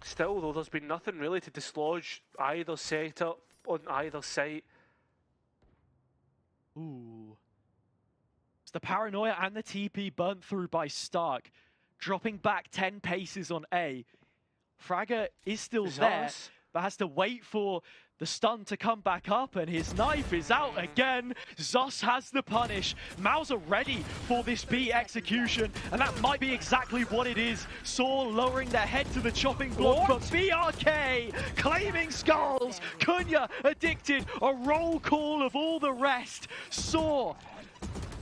Still, though, there's been nothing really to dislodge either setup on either site. Ooh. It's the paranoia and the TP burnt through by Stark. Dropping back 10 paces on A. Fragger is still there, but has to wait for the stun to come back up, and his knife is out again. ZUS has the punish. MOUZ are ready for this B execution, and that might be exactly what it is. Saw lowering their head to the chopping block, but BRK claiming skulls. Kunya addicted, a roll call of all the rest. Saw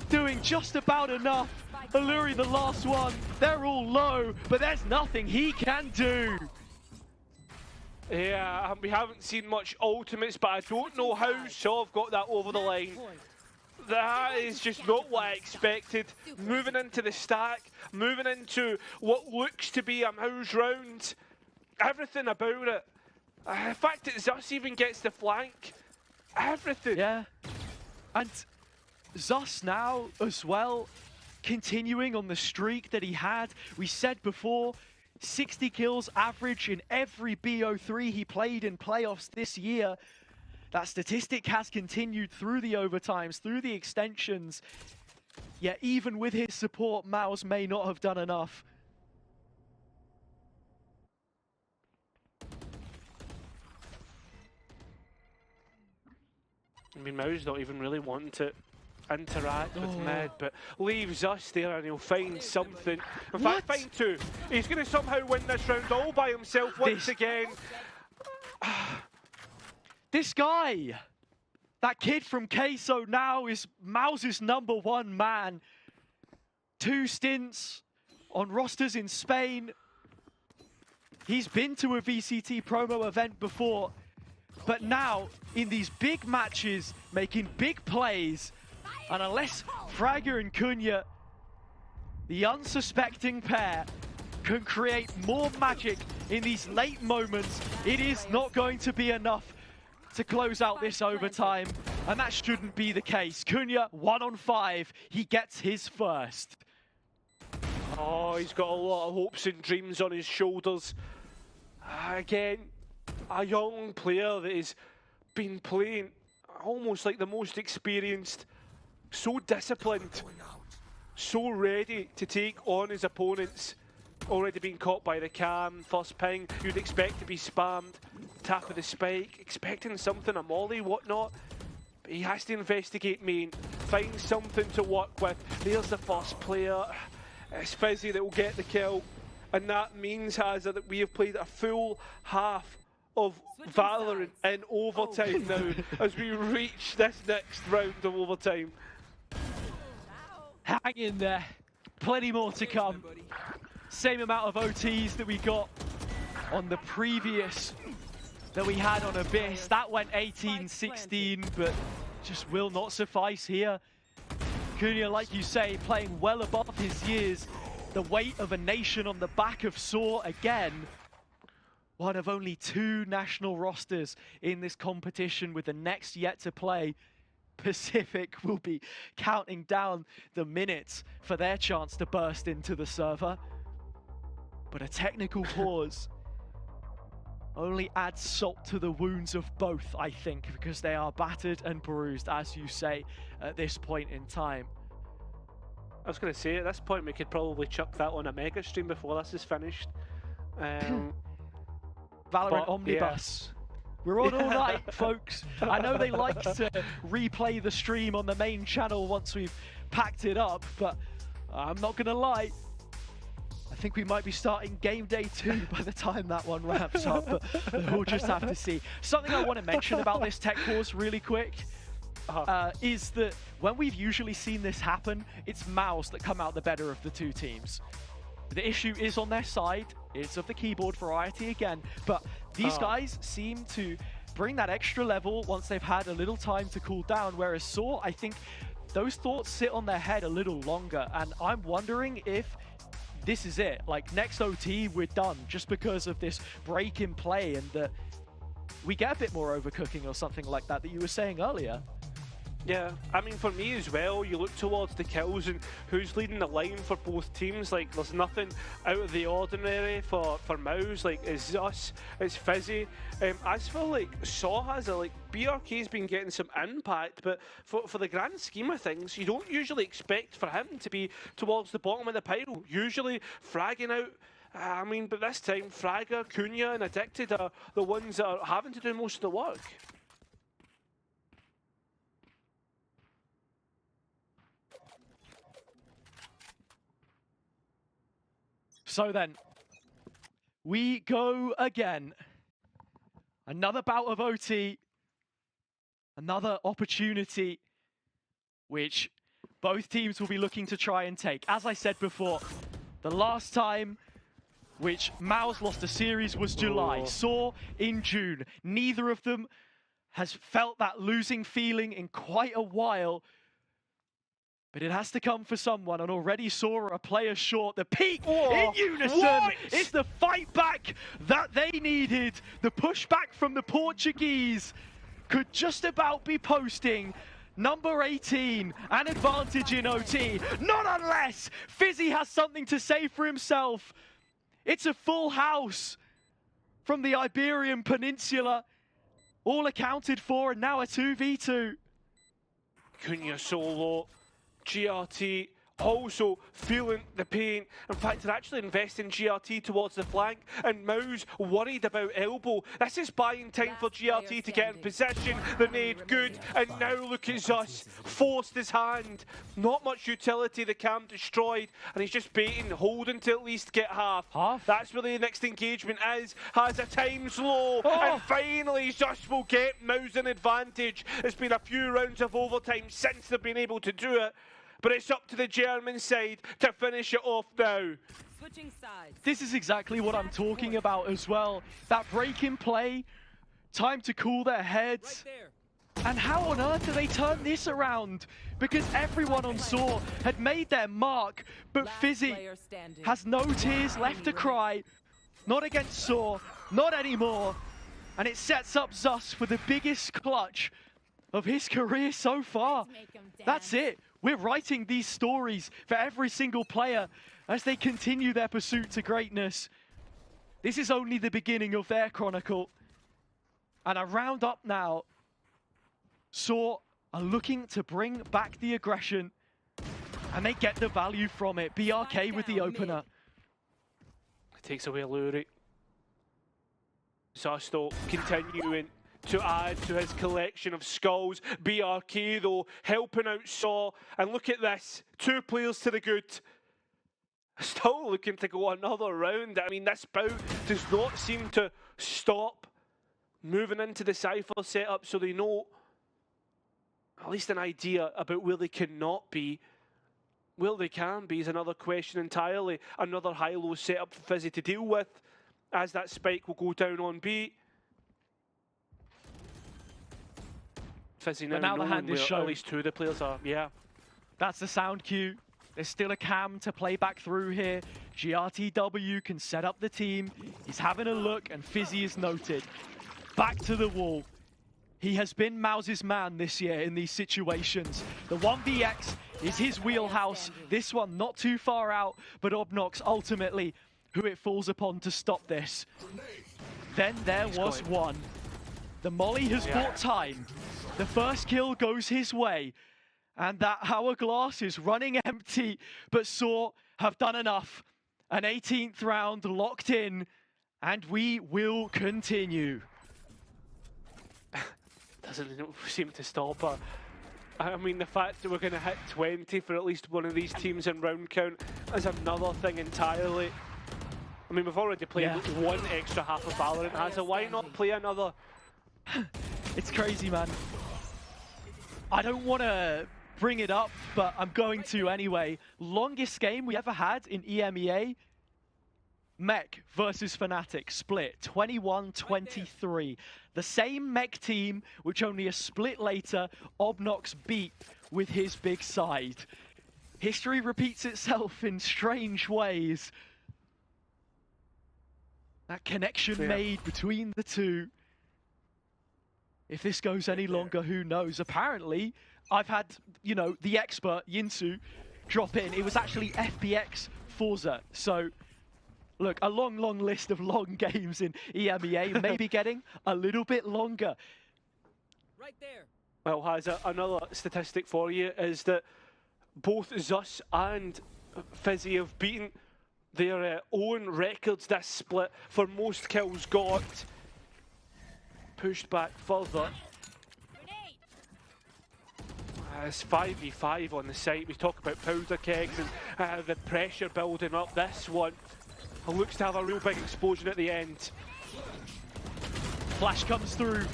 doing just about enough. Alluri the last one. They're all low, but there's nothing he can do. Yeah, we haven't seen much ultimates, but I don't know how Saw have got that over the line. That is just not what I expected. Moving into the stack, moving into what looks to be a MOUZ round. Everything about it. The fact that ZUS even gets the flank. Everything. Yeah. And ZUS now as well, continuing on the streak that he had. We said before, 60 kills average in every BO3 he played in playoffs this year. That statistic has continued through the overtimes, through the extensions. Yet even with his support, MOUZ may not have done enough. I mean, MOUZ not even really wanting to interact with mid, but leaves us there and he'll find something. In fact, find two. He's going to somehow win this round all by himself once again. This guy, that kid from Queso now is MOUZ's #1 man. 2 stints on rosters in Spain. He's been to a VCT promo event before, but now in these big matches, making big plays. And unless Fragger and Kunya, the unsuspecting pair, can create more magic in these late moments, it is not going to be enough to close out this overtime. And that shouldn't be the case. Kunya, 1 on 5. He gets his first. Oh, he's got a lot of hopes and dreams on his shoulders. Again, a young player that has been playing almost like the most experienced. So disciplined, so ready to take on his opponents. Already been caught by the cam, first ping, you'd expect to be spammed. Tap of the spike, expecting something, a molly, whatnot. But he has to investigate main, find something to work with. There's the first player. It's Fizzy that will get the kill. And that means, Hazard, that we have played a full half of Valorant in overtime now as we reach this next round of overtime. Hang in there. Plenty more to come. Same amount of OTs that we got on the previous that we had on Abyss. That went 18-16, but just will not suffice here. Kunya, like you say, playing well above his years. The weight of a nation on the back of Saw again. One of only 2 national rosters in this competition, with the next yet to play. Pacific will be counting down the minutes for their chance to burst into the server. But a technical pause only adds salt to the wounds of both, I think, because they are battered and bruised, as you say, at this point in time. I was going to say, at this point, we could probably chuck that on a mega stream before this is finished. Valorant Omnibus. Yeah. We're on all night, folks. I know they like to replay the stream on the main channel once we've packed it up, but I'm not going to lie. I think we might be starting game day 2 by the time that one wraps up, but we'll just have to see. Something I want to mention about this tech pause really quick is that when we've usually seen this happen, it's MOUZ that come out the better of the 2 teams. The issue is on their side. It's of the keyboard variety again, but these guys seem to bring that extra level once they've had a little time to cool down, whereas Saw, I think those thoughts sit on their head a little longer, and I'm wondering if this is it. Like, next OT, we're done, just because of this break in play and that we get a bit more overcooking or something like that you were saying earlier. Yeah, I mean, for me as well, you look towards the kills and who's leading the line for both teams. Like, there's nothing out of the ordinary for MOUZ. Like, it's us, it's Fizzy. As for, like, Saw has like, BRK's been getting some impact, but for the grand scheme of things, you don't usually expect for him to be towards the bottom of the pile. Usually, fragging out. I mean, but this time, Fragger, Cunha, and Addicted are the ones that are having to do most of the work. So then, we go again. Another bout of OT. Another opportunity, which both teams will be looking to try and take. As I said before, the last time which MOUZ lost a series was July. Saw in June. Neither of them has felt that losing feeling in quite a while. But it has to come for someone, and already Saw a player short. The peak in unison is the fight back that they needed. The pushback from the Portuguese could just about be posting number 18, an advantage in OT. Not unless Fizzy has something to say for himself. It's a full house from the Iberian Peninsula, all accounted for, and now a 2v2. Cunha solo. GRT also feeling the pain. In fact, they're actually investing GRT towards the flank, and MOUZ worried about elbow. This is buying time for GRT to get in position. The nade good, and now look at Zus. Forced his hand. Not much utility, the cam destroyed, and he's just baiting, holding to at least get half. That's where the next engagement is. Has a time slow, and finally Zus will get MOUZ an advantage. It's been a few rounds of overtime since they've been able to do it. But it's up to the German side to finish it off now. Switching sides. This is exactly what I'm talking about as well. That break in play, time to cool their heads. Right, and how on earth do they turn this around? Because everyone on Saw had made their mark, but Fizzy has no tears left to cry. Not against Saw, not anymore. And it sets up Zus for the biggest clutch of his career so far. That's it. We're writing these stories for every single player as they continue their pursuit to greatness. This is only the beginning of their chronicle. And a round up now. Saw are looking to bring back the aggression, and they get the value from it. BRK with the opener. It takes away Lurie. Zasto continuing to add to his collection of skulls. BRK though helping out Saw, and look at this, 2 players to the good. Still looking to go another round. I mean, this bout does not seem to stop. Moving into the Cypher setup so they know at least an idea about where they cannot be. Where they can be is another question entirely. Another high-low setup for Fizzy to deal with as that spike will go down on B. Fizzy now the hand is shown. At least 2 of the players are, yeah. That's the sound cue. There's still a cam to play back through here. GRTW can set up the team. He's having a look, and Fizzy is noted. Back to the wall. He has been MOUZ's man this year in these situations. The 1vx is his wheelhouse. This one not too far out, but Obnox ultimately who it falls upon to stop this. Then there was one. The molly has bought time. The first kill goes his way, and that hourglass is running empty, but Saw have done enough. An 18th round locked in, and we will continue. Doesn't seem to stop, but I mean, the fact that we're going to hit 20 for at least one of these teams in round count is another thing entirely. I mean, we've already played one extra half of Valorant, Hazza. Why not play another? It's crazy, man. I don't want to bring it up, but I'm going to anyway. Longest game we ever had in EMEA. Mech versus Fnatic split 21-23. The same Mech team, which only a split later, Obnox beat with his big side. history repeats itself in strange ways. That connection made between the two. If this goes any longer, who knows? Apparently, I've had, you know, the expert, Yinsu, drop in. It was actually FPX Forza. So, look, a long, long list of long games in EMEA, maybe getting a little bit longer. Right there. Well, another statistic for you is that both Zeus and Fizzy have beaten their own records this split for most kills got. Pushed back further. It's 5v5 on the site. We talk about powder kegs and the pressure building up. This one looks to have a real big explosion at the end. Flash comes through.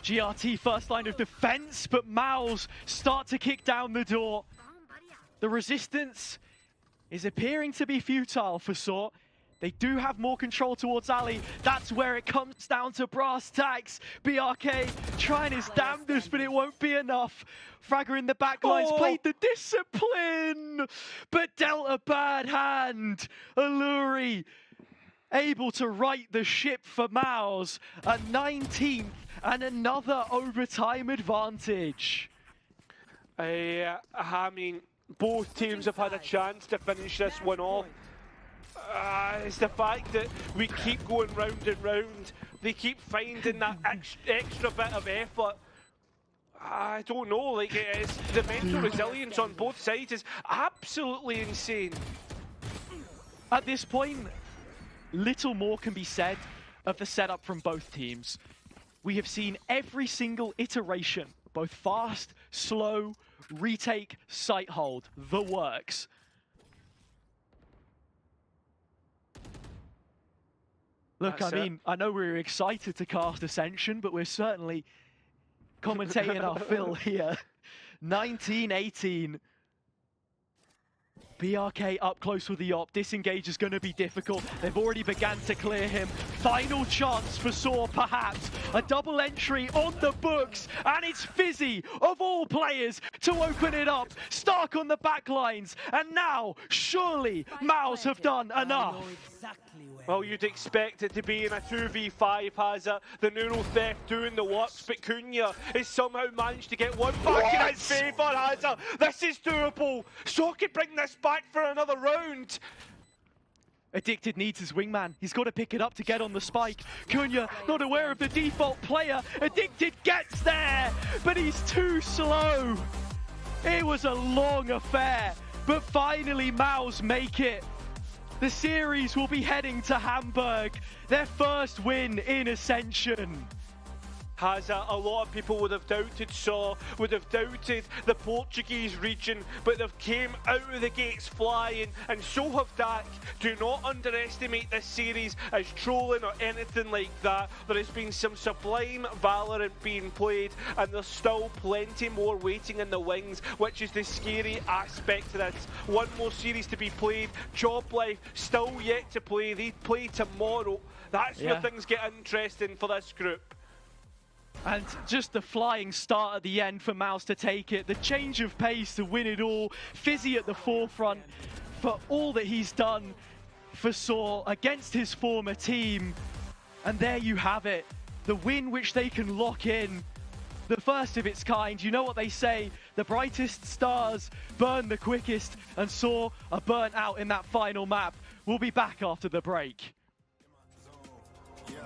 GRT first line of defense, but MOUZ start to kick down the door. The resistance is appearing to be futile for Saw. They do have more control towards Ali. That's where it comes down to brass tacks. BRK trying his damnedest, but it won't be enough. Fragger in the back lines played the discipline, but dealt a bad hand. Alluri able to right the ship for MOUZ. A 19th and another overtime advantage. I mean, both teams have had a chance to finish this one off. It's the fact that we keep going round and round. They keep finding that extra bit of effort. I don't know, like, it's the mental resilience on both sides is absolutely insane. At this point, little more can be said of the setup from both teams. We have seen every single iteration, both fast, slow, retake, site hold, the works. Look, I mean, I know we're excited to cast Ascension, but we're certainly commentating our fill here. 19-18. BRK up close with the op. Disengage is going to be difficult. They've already begun to clear him. Final chance for Saw, perhaps. A double entry on the books. And it's Fizzy, of all players, to open it up. Stark on the back lines. And now, surely, MOUZ have done enough. Well, you'd expect it to be in a 2v5, Hazza. The neural theft doing the works, but Cunha has somehow managed to get one back in his favour, Hazza. This is doable. Saw could bring this back for another round. Addicted needs his wingman. He's got to pick it up to get on the spike. Cunha not aware of the default player. Addicted gets there, but he's too slow. It was a long affair, but finally MOUZ make it. The series will be heading to Hamburg, their first win in Ascension. Hazza, a lot of people would have doubted Saw, would have doubted the Portuguese region, but they've came out of the gates flying, and so have DAC. Do not underestimate this series as trolling or anything like that. There has been some sublime Valorant being played, and there's still plenty more waiting in the wings, which is the scary aspect of this. One more series to be played, Job Life still yet to play. They play tomorrow. That's where things get interesting for this group. And just the flying start at the end for MOUZ to take it. The change of pace to win it all. Fizzy at the forefront for all that he's done for Saw against his former team. And there you have it. The win which they can lock in. The first of its kind. You know what they say. The brightest stars burn the quickest. And Saw are burnt out in that final map. We'll be back after the break. Yeah,